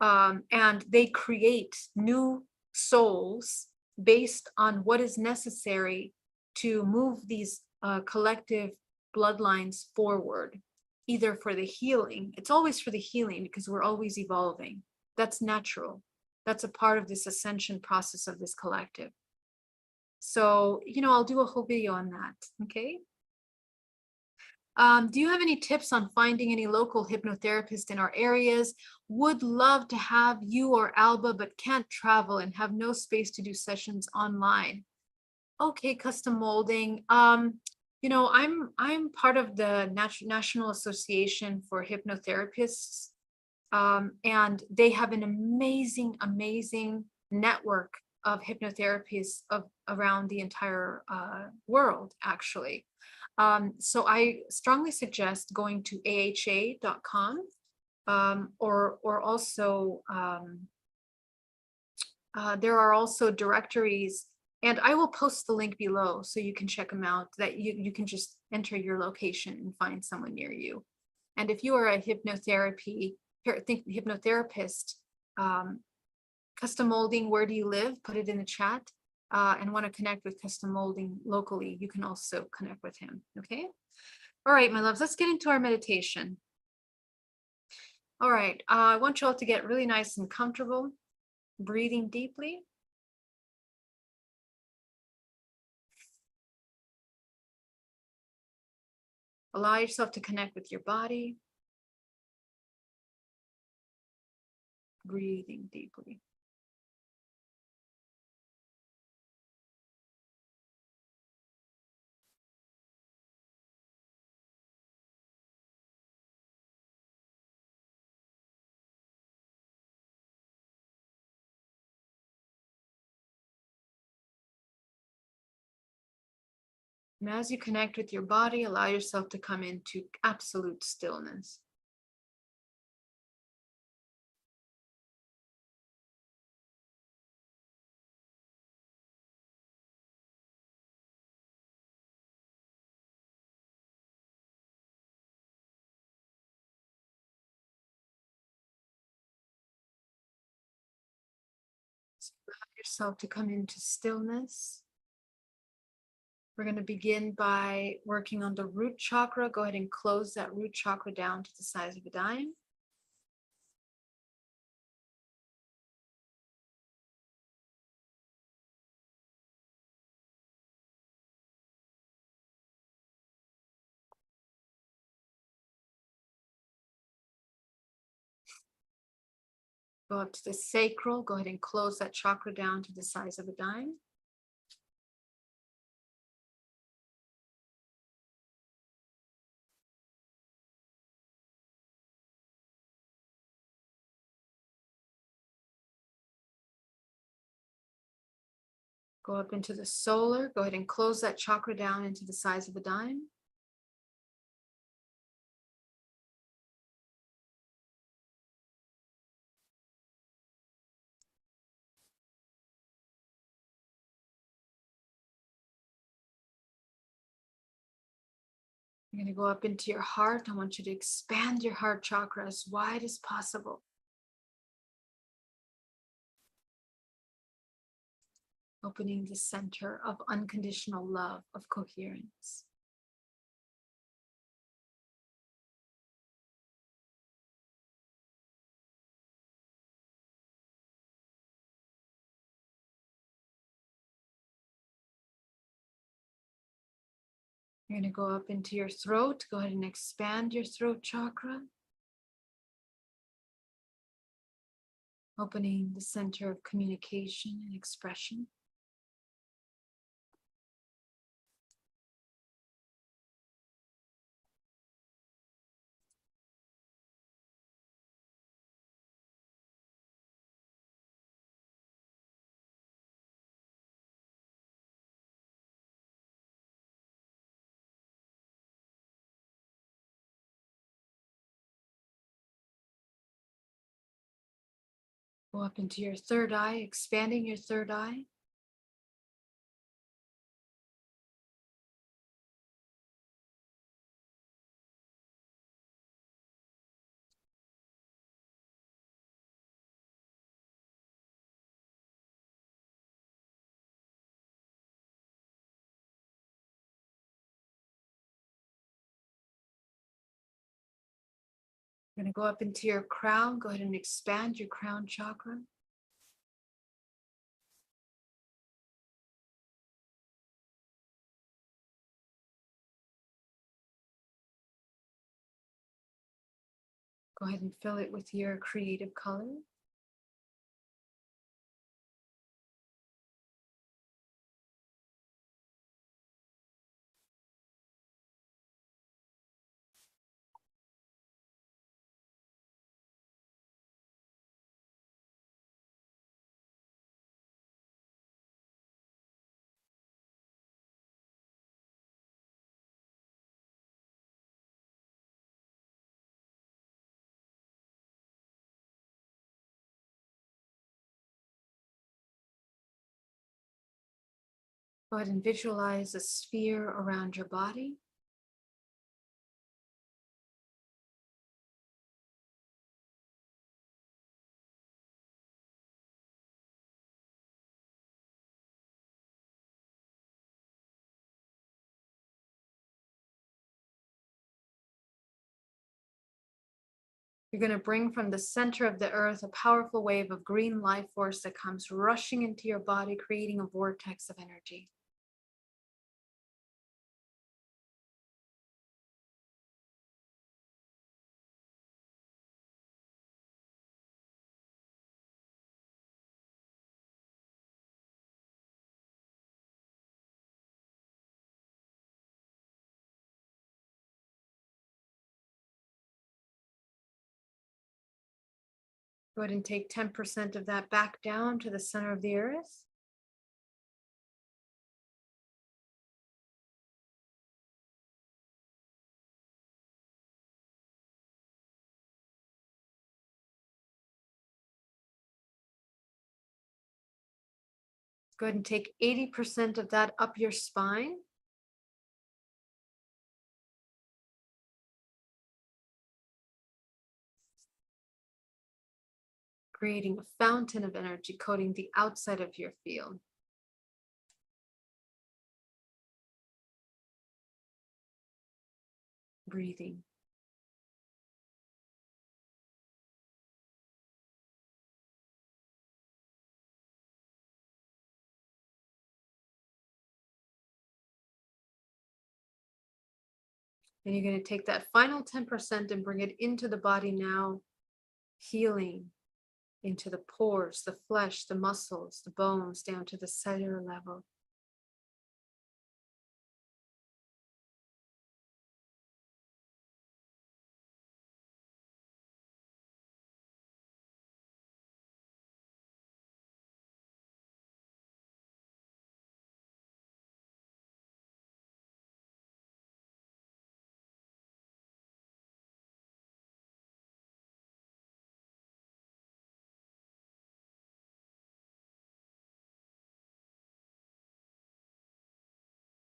And they create new souls based on what is necessary to move these collective bloodlines forward, either for the healing. It's always for the healing because we're always evolving. That's natural. That's a part of this ascension process of this collective. So, I'll do a whole video on that, okay? Do you have any tips on finding any local hypnotherapists in our areas? Would love to have you or Alba, but can't travel and have no space to do sessions online. Okay, custom molding. I'm part of the National Association for Hypnotherapists, and they have an amazing network of hypnotherapists around the entire world, actually. So I strongly suggest going to aha.com, or also there are also directories, and I will post the link below so you can check them out, that you can just enter your location and find someone near you. And if you are a hypnotherapist, custom molding, where do you live? Put it in the chat. and want to connect with custom molding locally, you can also connect with him. Okay. All right, my loves, let's get into our meditation. All right. I want you all to get really nice and comfortable, breathing deeply. Allow yourself to connect with your body. Breathing deeply. And as you connect with your body, allow yourself to come into absolute stillness. So allow yourself to come into stillness. We're going to begin by working on the root chakra. Go ahead and close that root chakra down to the size of a dime. Go up to the sacral. Go ahead and close that chakra down to the size of a dime. Go up into the solar. Go ahead and close that chakra down into the size of a dime. You're going to go up into your heart. I want you to expand your heart chakra as wide as possible. Opening the center of unconditional love, of coherence. You're going to go up into your throat. Go ahead and expand your throat chakra. Opening the center of communication and expression. Go up into your third eye, expanding your third eye. You're going to go up into your crown. Go ahead and expand your crown chakra. Go ahead and fill it with your creative color. Go ahead and visualize a sphere around your body. You're going to bring from the center of the earth a powerful wave of green life force that comes rushing into your body, creating a vortex of energy. Go ahead and take 10% of that back down to the center of the earth. Go ahead and take 80% of that up your spine. Creating a fountain of energy coating the outside of your field. Breathing. And you're going to take that final 10% and bring it into the body now, healing into the pores, the flesh, the muscles, the bones, down to the cellular level.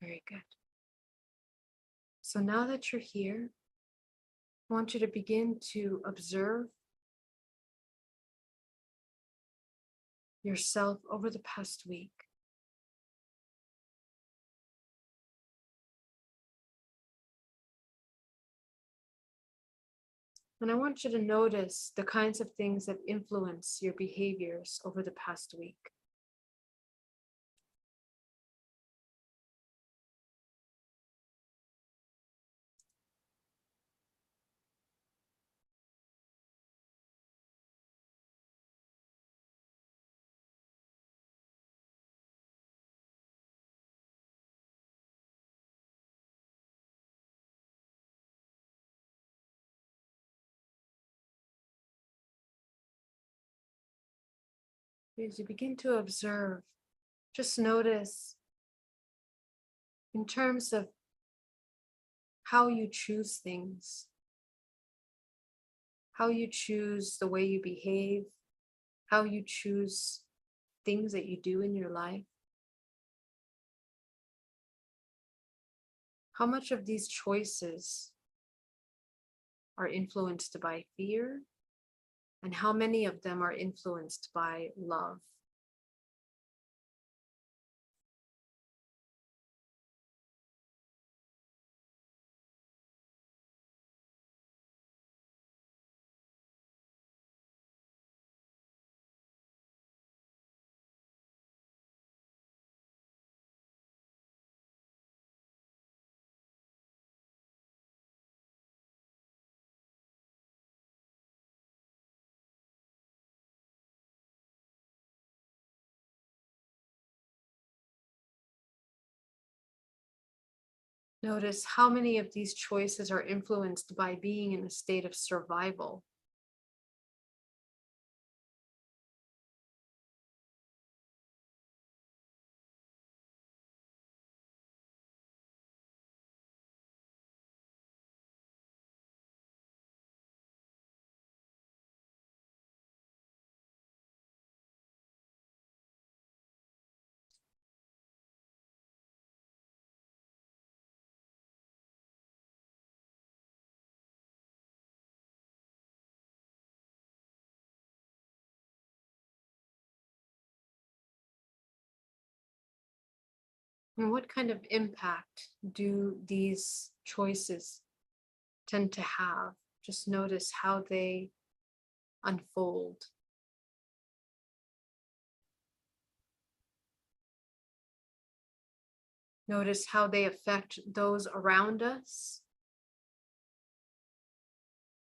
Very good. So now that you're here, I want you to begin to observe yourself over the past week. And I want you to notice the kinds of things that influence your behaviors over the past week. As you begin to observe, just notice in terms of how you choose things, how you choose the way you behave, how you choose things that you do in your life. How much of these choices are influenced by fear, and how many of them are influenced by love? Notice how many of these choices are influenced by being in a state of survival. And what kind of impact do these choices tend to have? Just notice how they unfold. Notice how they affect those around us.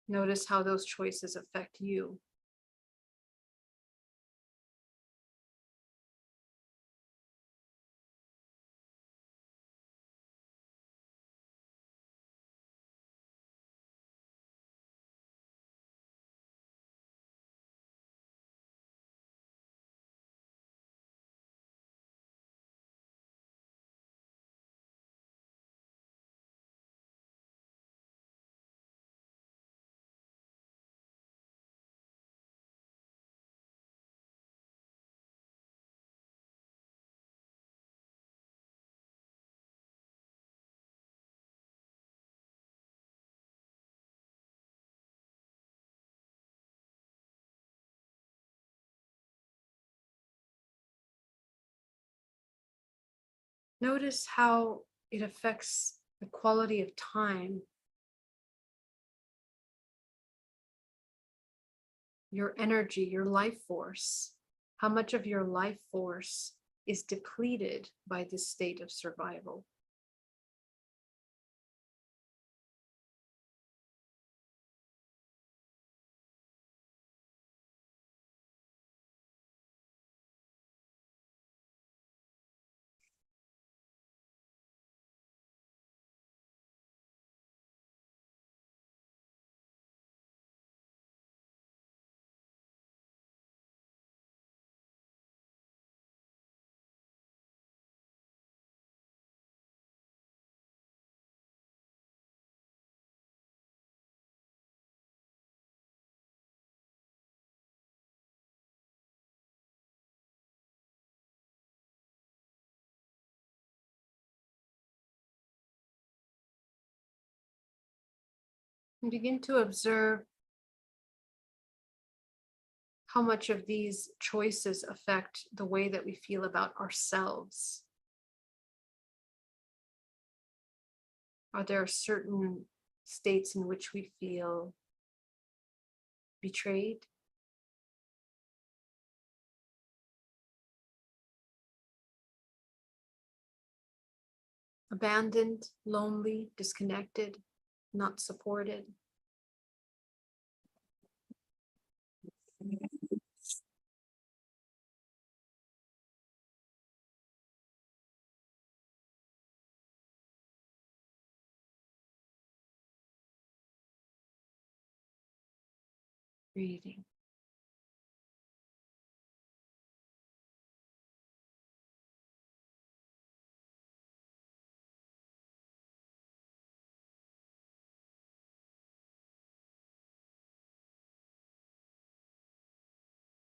Notice how those choices affect you. Notice how it affects the quality of time, your energy, your life force. How much of your life force is depleted by this state of survival? And begin to observe how much of these choices affect the way that we feel about ourselves. Are there certain states in which we feel betrayed, abandoned, lonely, disconnected, not supported? Breathing.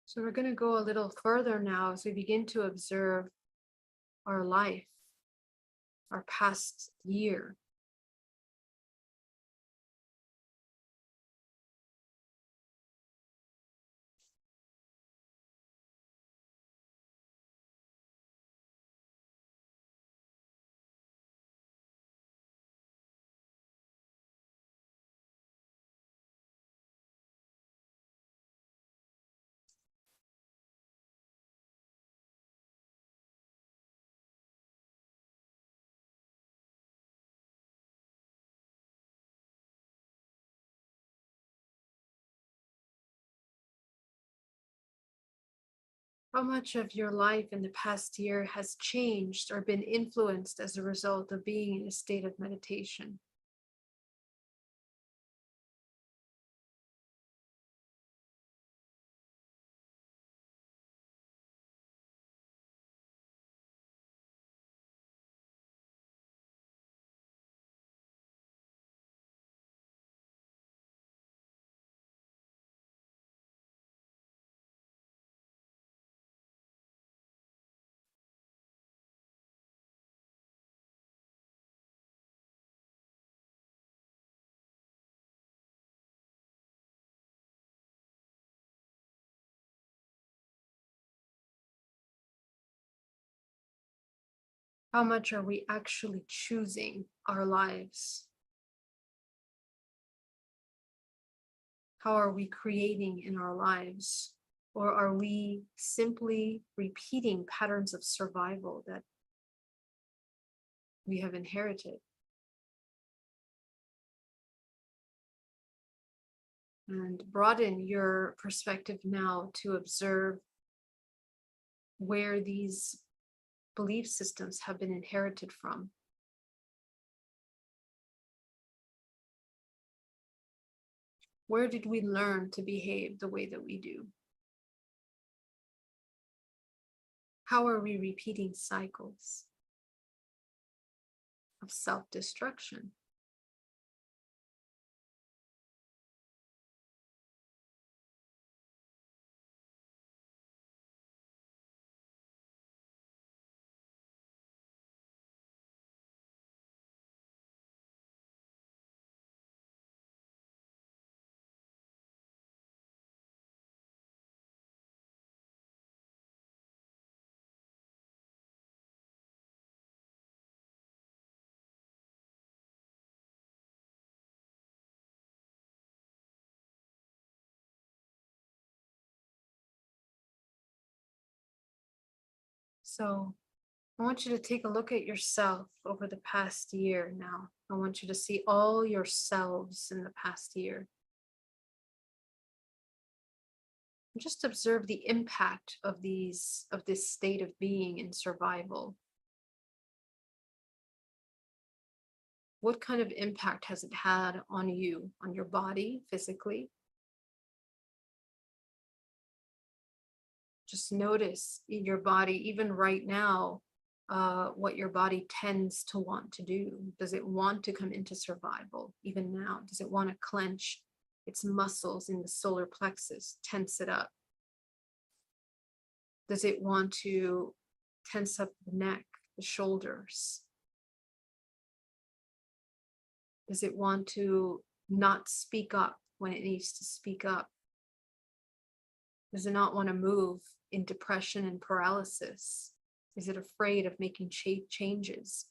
So we're going to go a little further now as we begin to observe our life, our past year. How much of your life in the past year has changed or been influenced as a result of being in a state of meditation? How much are we actually choosing our lives? How are we creating in our lives? Or are we simply repeating patterns of survival that we have inherited? And broaden your perspective now to observe where these belief systems have been inherited from. Where did we learn to behave the way that we do? How are we repeating cycles of self-destruction? So I want you to take a look at yourself over the past year now. I want you to see all yourselves in the past year. And just observe the impact of this state of being in survival. What kind of impact has it had on you, on your body, physically? Just notice in your body, even right now, what your body tends to want to do. Does it want to come into survival even now? Does it want to clench its muscles in the solar plexus, tense it up? Does it want to tense up the neck, the shoulders? Does it want to not speak up when it needs to speak up? Does it not want to move in depression and paralysis? Is it afraid of making changes?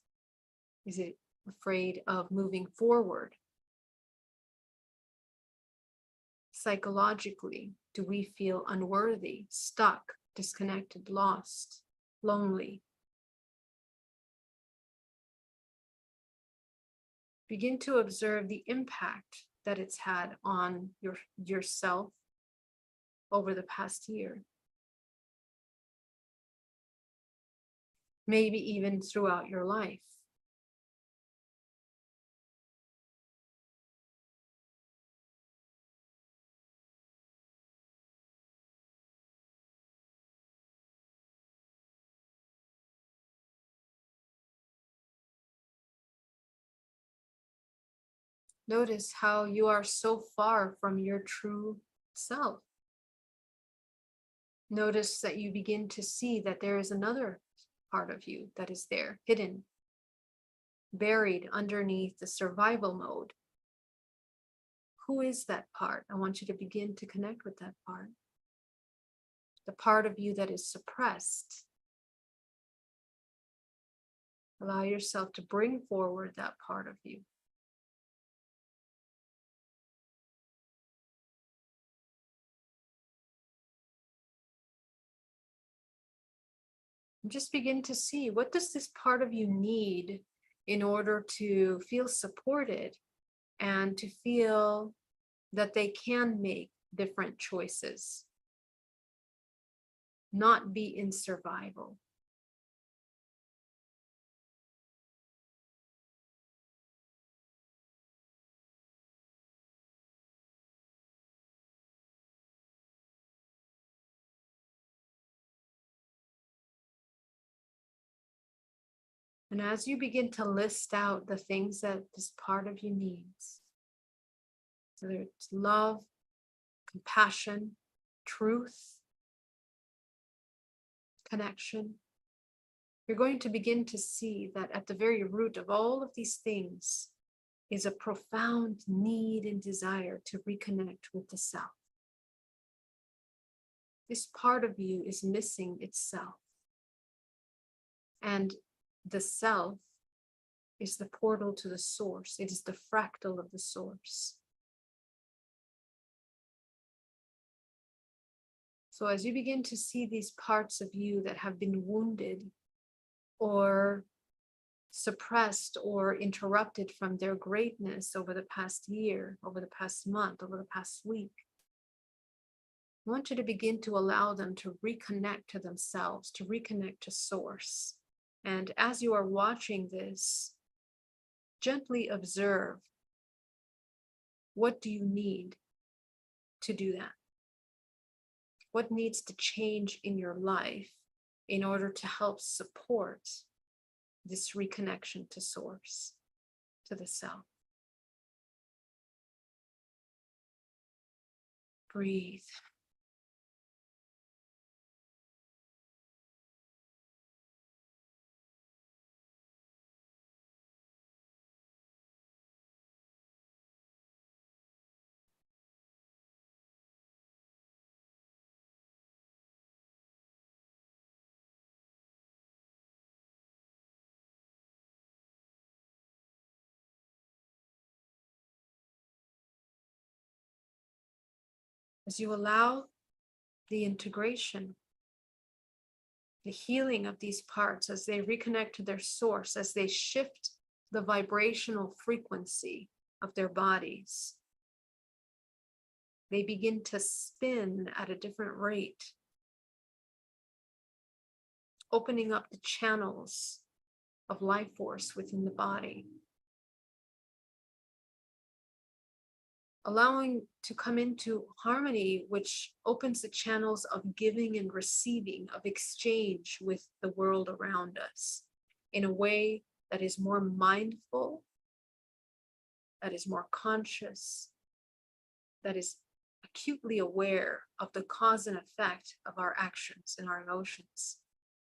Is it afraid of moving forward? Psychologically, do we feel unworthy, stuck, disconnected, lost, lonely? Begin to observe the impact that it's had on yourself over the past year. Maybe even throughout your life. Notice how you are so far from your true self. Notice that you begin to see that there is another part of you that is there, hidden, buried underneath the survival mode. Who is that part? I want you to begin to connect with that part. The part of you that is suppressed. Allow yourself to bring forward that part of you. Just begin to see, what does this part of you need in order to feel supported and to feel that they can make different choices, not be in survival. And as you begin to list out the things that this part of you needs, whether it's love, compassion, truth, connection, you're going to begin to see that at the very root of all of these things is a profound need and desire to reconnect with the self. This part of you is missing itself. And the self is the portal to the source. It is the fractal of the source. So as you begin to see these parts of you that have been wounded or suppressed or interrupted from their greatness over the past year, over the past month, over the past week, I want you to begin to allow them to reconnect to themselves, to reconnect to source. And as you are watching this, gently observe, what do you need to do that? What needs to change in your life in order to help support this reconnection to source, to the self? Breathe. As you allow the integration, the healing of these parts, as they reconnect to their source, as they shift the vibrational frequency of their bodies, they begin to spin at a different rate, opening up the channels of life force within the body, allowing to come into harmony, which opens the channels of giving and receiving, of exchange with the world around us in a way that is more mindful, that is more conscious, that is acutely aware of the cause and effect of our actions and our emotions,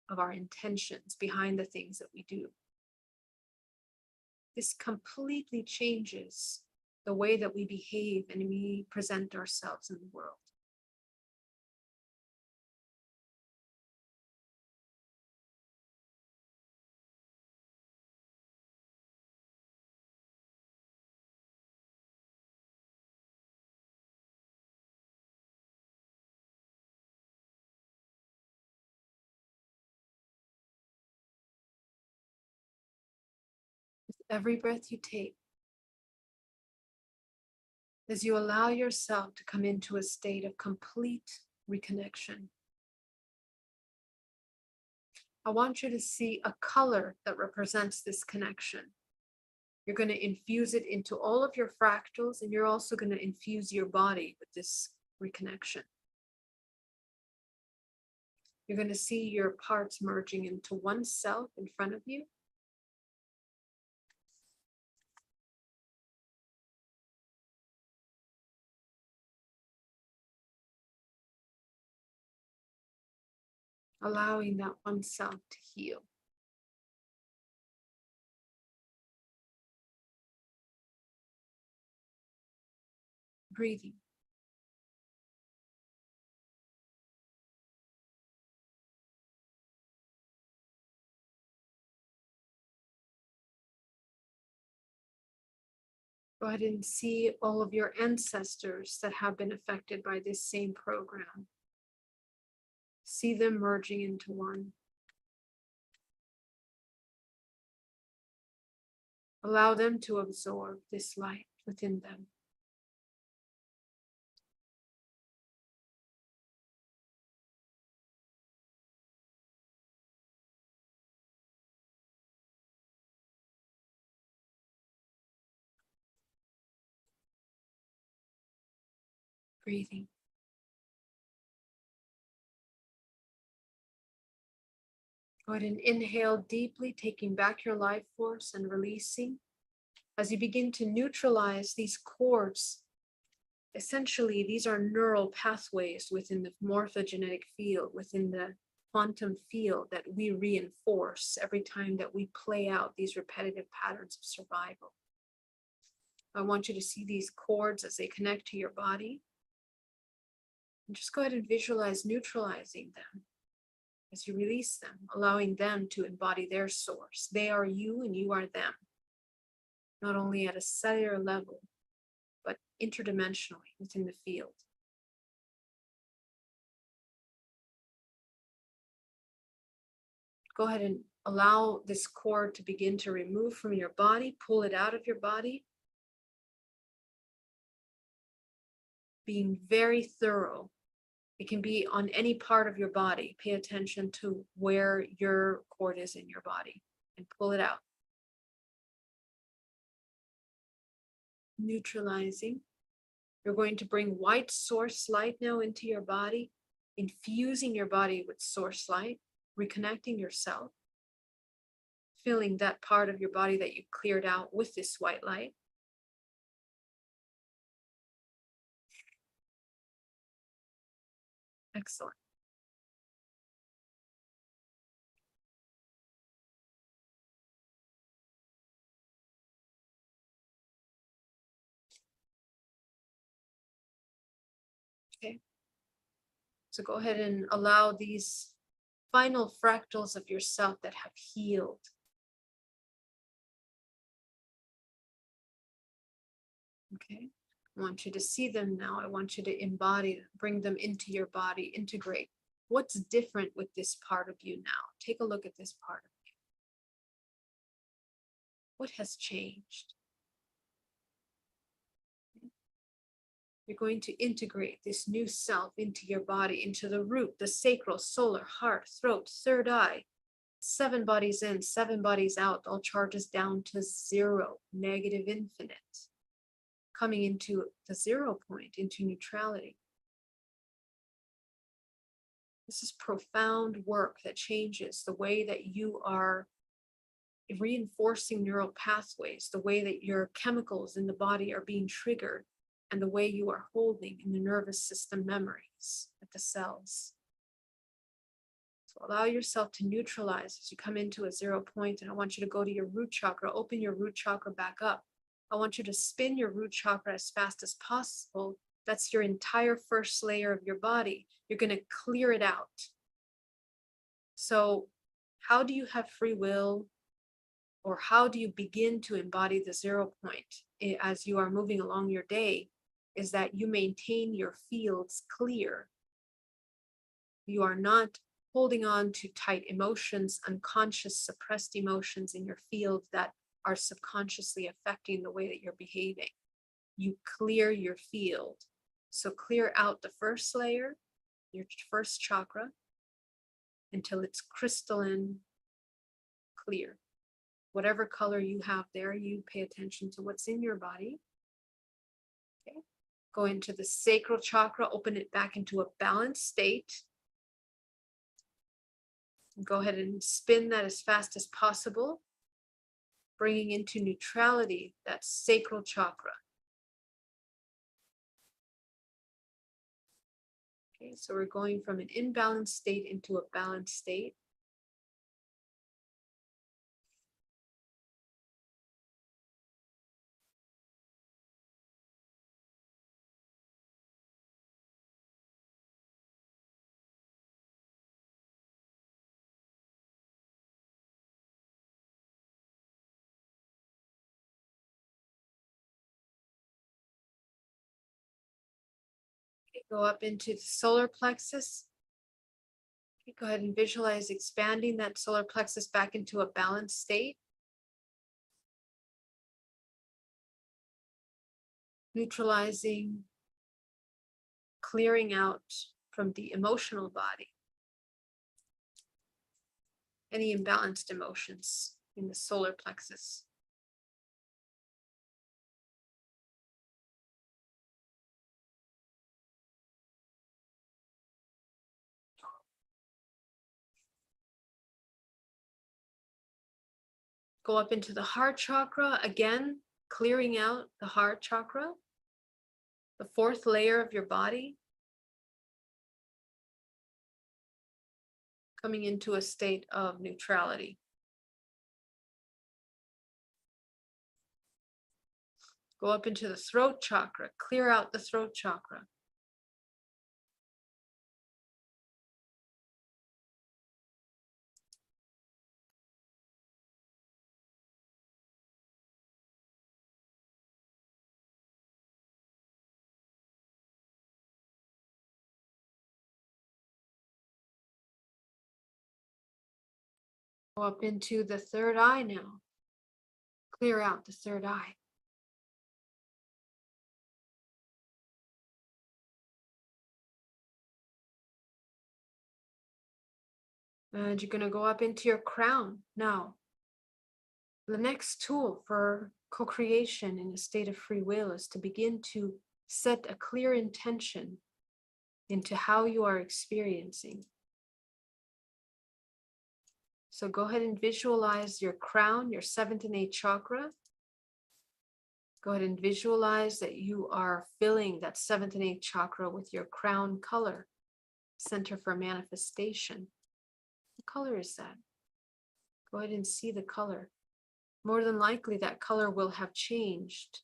of our intentions behind the things that we do. This completely changes the way that we behave and we present ourselves in the world. With every breath you take, as you allow yourself to come into a state of complete reconnection, I want you to see a color that represents this connection. You're going to infuse it into all of your fractals, and you're also going to infuse your body with this reconnection. You're going to see your parts merging into one self in front of you. Allowing that one self to heal. Breathing. Go ahead and see all of your ancestors that have been affected by this same program. See them merging into one. Allow them to absorb this light within them. Breathing. Go ahead and inhale deeply, taking back your life force and releasing. As you begin to neutralize these cords, essentially these are neural pathways within the morphogenetic field, within the quantum field that we reinforce every time that we play out these repetitive patterns of survival. I want you to see these cords as they connect to your body. And just go ahead and visualize neutralizing them as you release them, allowing them to embody their source. They are you and you are them, not only at a cellular level, but interdimensionally within the field. Go ahead and allow this cord to begin to remove from your body. Pull it out of your body. Being very thorough. It can be on any part of your body. Pay attention to where your cord is in your body and pull it out. Neutralizing. You're going to bring white source light now into your body, infusing your body with source light, reconnecting yourself, filling that part of your body that you cleared out with this white light. Excellent. Okay. So go ahead and allow these final fractals of yourself that have healed. Okay. I want you to see them now. I want you to embody them, bring them into your body, integrate. What's different with this part of you now? Take a look at this part of you. What has changed? You're going to integrate this new self into your body, into the root, the sacral, solar, heart, throat, third eye. 7 bodies in, 7 bodies out, all charges down to 0, negative infinite. Coming into the 0 point, into neutrality. This is profound work that changes the way that you are reinforcing neural pathways, the way that your chemicals in the body are being triggered, and the way you are holding in the nervous system memories at the cells. So allow yourself to neutralize as you come into a 0 point, and I want you to go to your root chakra, open your root chakra back up. I want you to spin your root chakra as fast as possible. That's your entire first layer of your body. You're going to clear it out. So how do you have free will, or how do you begin to embody the 0 point as you are moving along your day? Is that you maintain your fields clear. You are not holding on to tight emotions, unconscious, suppressed emotions in your field that are subconsciously affecting the way that you're behaving. You clear your field. So clear out the first layer, your first chakra, until it's crystalline clear. Whatever color you have there, you pay attention to what's in your body. Okay. Go into the sacral chakra, open it back into a balanced state. Go ahead and spin that as fast as possible, bringing into neutrality that sacral chakra. Okay, so we're going from an imbalanced state into a balanced state. Go up into the solar plexus. Okay, go ahead and visualize expanding that solar plexus back into a balanced state. Neutralizing, clearing out from the emotional body any imbalanced emotions in the solar plexus. Go up into the heart chakra, again, clearing out the heart chakra, the 4th layer of your body, coming into a state of neutrality. Go up into the throat chakra, clear out the throat chakra. Go up into the third eye now. Clear out the third eye. And you're going to go up into your crown now. The next tool for co-creation in a state of free will is to begin to set a clear intention into how you are experiencing. So go ahead and visualize your crown, your 7th and 8th chakra. Go ahead and visualize that you are filling that 7th and 8th chakra with your crown color, center for manifestation. What color is that? Go ahead and see the color. More than likely, that color will have changed.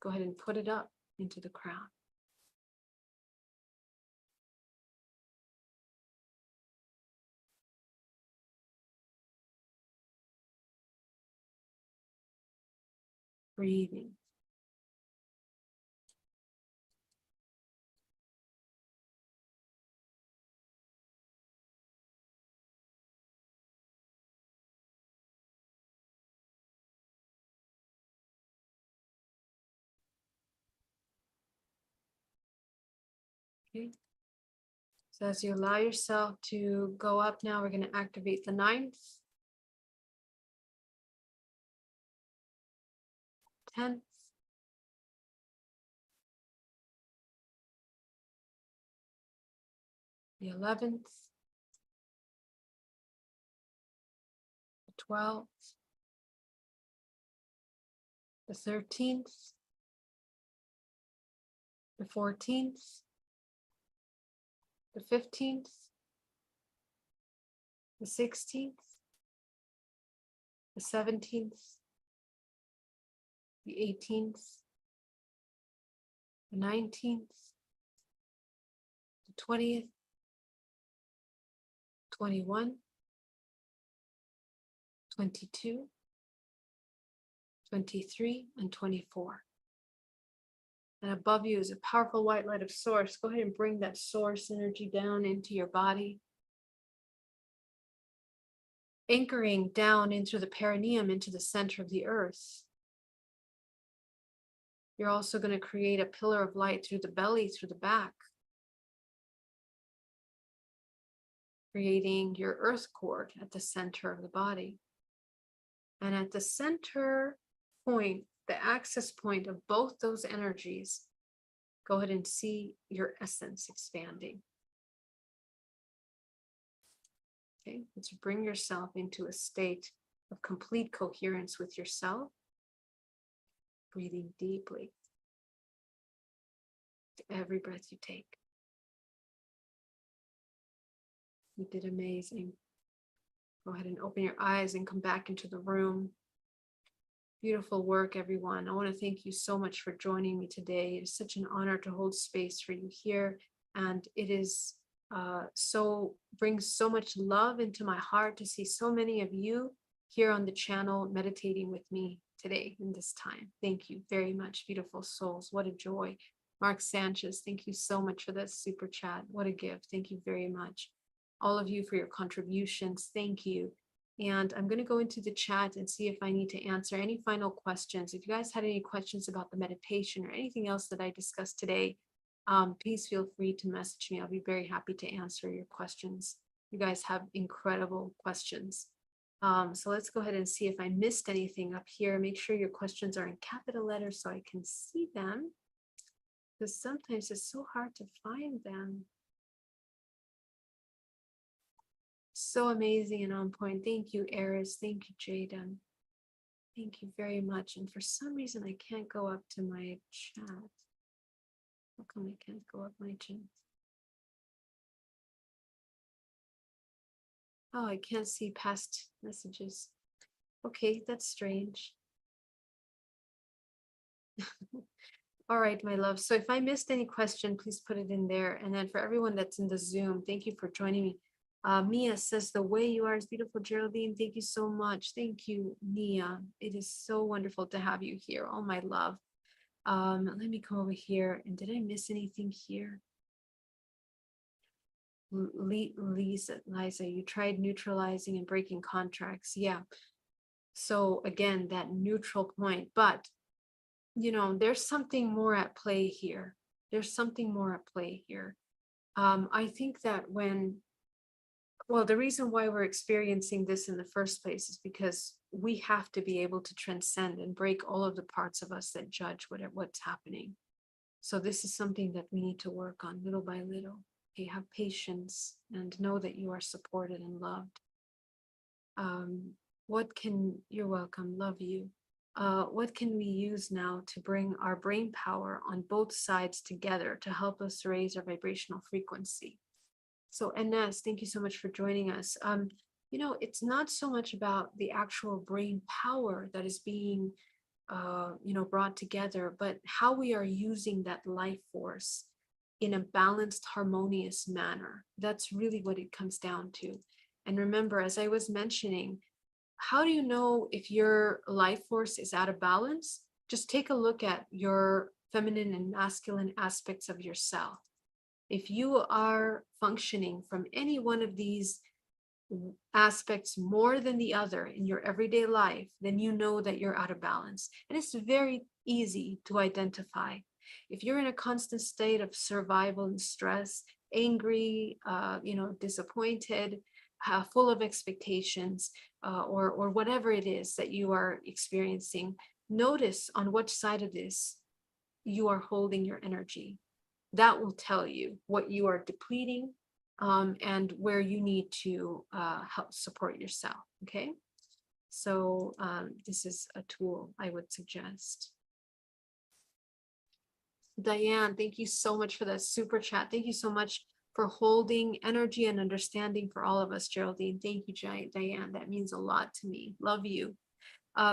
Go ahead and put it up into the crown. Breathing. Okay. So as you allow yourself to go up now, we're going to activate the 9th, 10th, the 11th, the 12th, the 13th, the 14th, the 15th, the 16th, the 17th, the 18th, the 19th, the 20th, 21, 22, 23, and 24. And above you is a powerful white light of source. Go ahead and bring that source energy down into your body. Anchoring down into the perineum, into the center of the earth. You're also going to create a pillar of light through the belly, through the back. Creating your earth cord at the center of the body. And at the center point, the access point of both those energies, go ahead and see your essence expanding. Okay, let's bring yourself into a state of complete coherence with yourself. Breathing deeply to every breath you take. You did amazing. Go ahead and open your eyes and come back into the room. Beautiful work, everyone. I want to thank you so much for joining me today. It is such an honor to hold space for you here. And it is brings so much love into my heart to see so many of you here on the channel meditating with me today in this time. Thank you very much, beautiful souls. What a joy. Mark Sanchez, thank you so much for that super chat. What a gift. Thank you very much. All of you for your contributions. Thank you. And I'm going to go into the chat and see if I need to answer any final questions. If you guys had any questions about the meditation or anything else that I discussed today, please feel free to message me. I'll be very happy to answer your questions. You guys have incredible questions. So let's go ahead and see if I missed anything up here. Make sure your questions are in capital letters so I can see them, because sometimes it's so hard to find them. So amazing and on point. Thank you, Eris. Thank you, Jaden. Thank you very much. And for some reason, I can't go up to my chat. How come I can't go up my chat? Oh, I can't see past messages. Okay, that's strange. All right, my love. So if I missed any question, please put it in there. And then for everyone that's in the Zoom, thank you for joining me. Mia says, the way you are is beautiful, Geraldine. Thank you so much. Thank you, Mia. It is so wonderful to have you here. All my love. Let me go over here. And did I miss anything here? Liza, you tried neutralizing and breaking contracts. Yeah. So again, that neutral point, but there's something more at play here. There's something more at play here. I think that the reason why we're experiencing this in the first place is because we have to be able to transcend and break all of the parts of us that judge what's happening. So this is something that we need to work on little by little. Okay, have patience and know that you are supported and loved. You're welcome, love you. What can we use now to bring our brain power on both sides together to help us raise our vibrational frequency? So Ines, thank you so much for joining us. It's not so much about the actual brain power that is being brought together, but how we are using that life force in a balanced, harmonious manner. That's really what it comes down to. And remember, as I was mentioning, how do you know if your life force is out of balance? Just take a look at your feminine and masculine aspects of yourself. If you are functioning from any one of these aspects more than the other in your everyday life, then you know that you're out of balance. And it's very easy to identify. If you're in a constant state of survival and stress, angry, disappointed, full of expectations, or whatever it is that you are experiencing, notice on which side of this you are holding your energy. That will tell you what you are depleting, and where you need to help support yourself. Okay, so this is a tool I would suggest. Diane, thank you so much for that super chat. Thank you so much for holding energy and understanding for all of us, Geraldine. Thank you, Diane. That means a lot to me. Love you.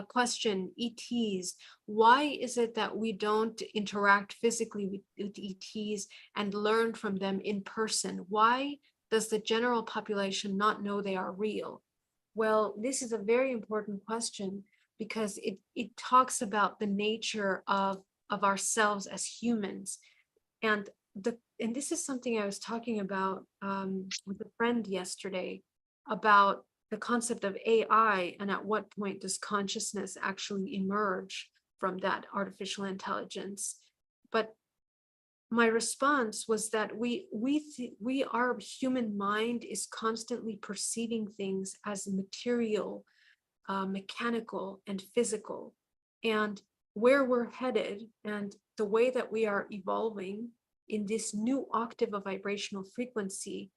Question, ETs. Why is it that we don't interact physically with ETs and learn from them in person? Why does the general population not know they are real? Well, this is a very important question because it talks about the nature of ourselves as humans. And this is something I was talking about with a friend yesterday about the concept of AI and at what point does consciousness actually emerge from that artificial intelligence. But my response was that our human mind is constantly perceiving things as material, mechanical, and physical. And where we're headed and the way that we are evolving in this new octave of vibrational frequency,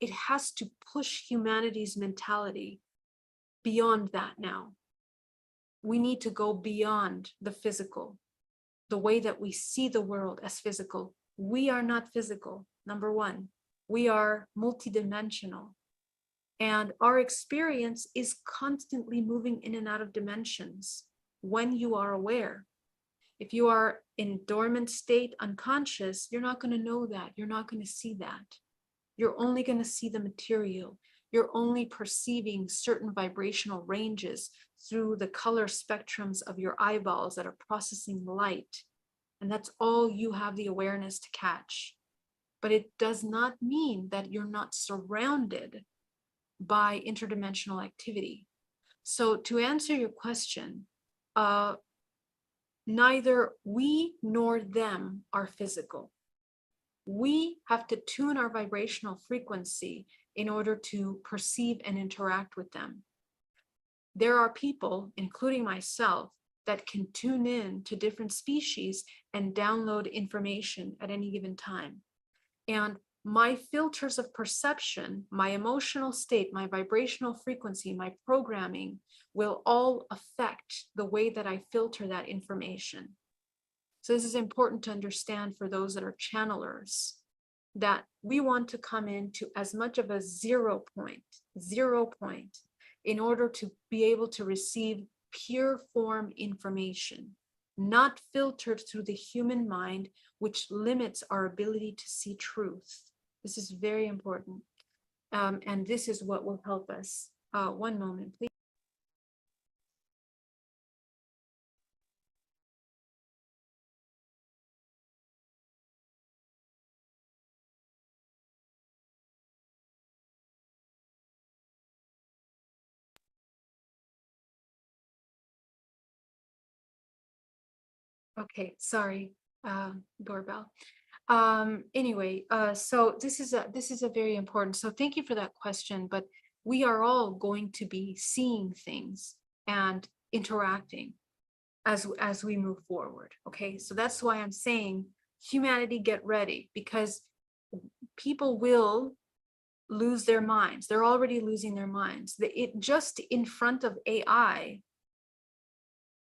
it has to push humanity's mentality beyond that now. We need to go beyond the physical, the way that we see the world as physical. We are not physical, number one. We are multidimensional. And our experience is constantly moving in and out of dimensions when you are aware. If you are in dormant state, unconscious, you're not going to know that. You're not going to see that. You're only going to see the material. You're only perceiving certain vibrational ranges through the color spectrums of your eyeballs that are processing light. And that's all you have the awareness to catch. But it does not mean that you're not surrounded by interdimensional activity. So to answer your question, neither we nor them are physical. We have to tune our vibrational frequency in order to perceive and interact with them. There are people, including myself, that can tune in to different species and download information at any given time. And my filters of perception, my emotional state, my vibrational frequency, my programming will all affect the way that I filter that information. So this is important to understand for those that are channelers, that we want to come into as much of a 0 point, in order to be able to receive pure form information, not filtered through the human mind, which limits our ability to see truth. This is very important. And this is what will help us. One moment, please. Okay, sorry, doorbell. Anyway, so this is a very important. So thank you for that question. But we are all going to be seeing things and interacting as we move forward. Okay, so that's why I'm saying humanity, get ready, because people will lose their minds. They're already losing their minds. It just in front of AI,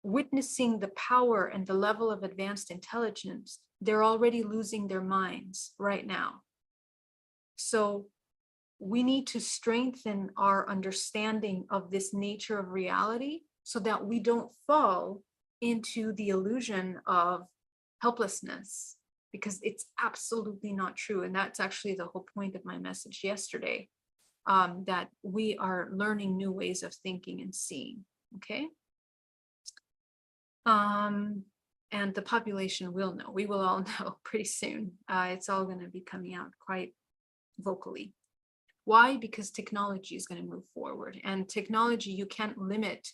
witnessing the power and the level of advanced intelligence, they're already losing their minds right now. So we need to strengthen our understanding of this nature of reality so that we don't fall into the illusion of helplessness, because it's absolutely not true. And that's actually the whole point of my message yesterday, that we are learning new ways of thinking and seeing. Okay. And the population will know. We will all know pretty soon. It's all going to be coming out quite vocally. Why? Because technology is going to move forward, and technology, you can't limit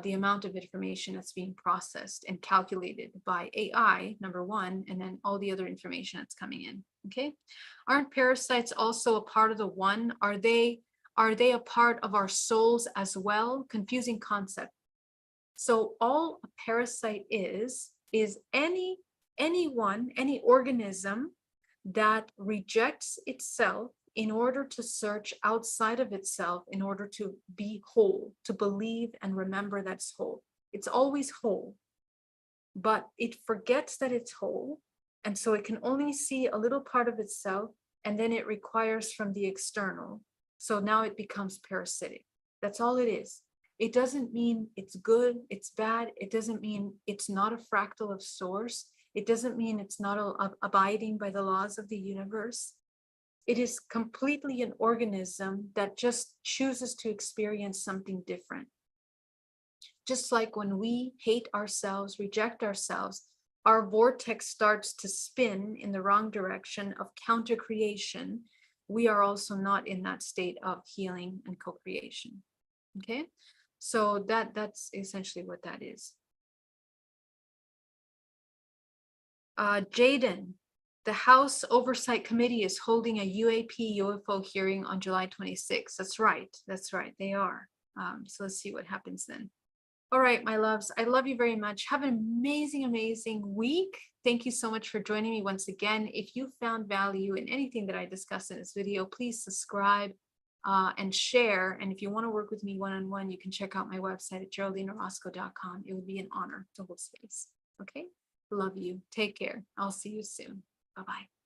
the amount of information that's being processed and calculated by AI, number one, and then all the other information that's coming in. Okay. Aren't parasites also a part of the one? Are they a part of our souls as well? Confusing concept. So all a parasite is any organism that rejects itself in order to search outside of itself, in order to be whole, to believe and remember that's whole. It's always whole, but it forgets that it's whole. And so it can only see a little part of itself, and then it requires from the external. So now it becomes parasitic. That's all it is. It doesn't mean it's good, it's bad. It doesn't mean it's not a fractal of source. It doesn't mean it's not abiding by the laws of the universe. It is completely an organism that just chooses to experience something different. Just like when we hate ourselves, reject ourselves, our vortex starts to spin in the wrong direction of counter creation. We are also not in that state of healing and co-creation. Okay. So that's essentially what that is. Jaden, the House Oversight Committee is holding a UAP UFO hearing on July 26th. That's right. That's right. They are. So let's see what happens then. All right, my loves, I love you very much. Have an amazing, amazing week. Thank you so much for joining me once again. If you found value in anything that I discussed in this video, please subscribe and share. And if you want to work with me one-on-one, you can check out my website at geraldineorozco.com. It would be an honor to hold space. Okay. Love you. Take care. I'll see you soon. Bye-bye.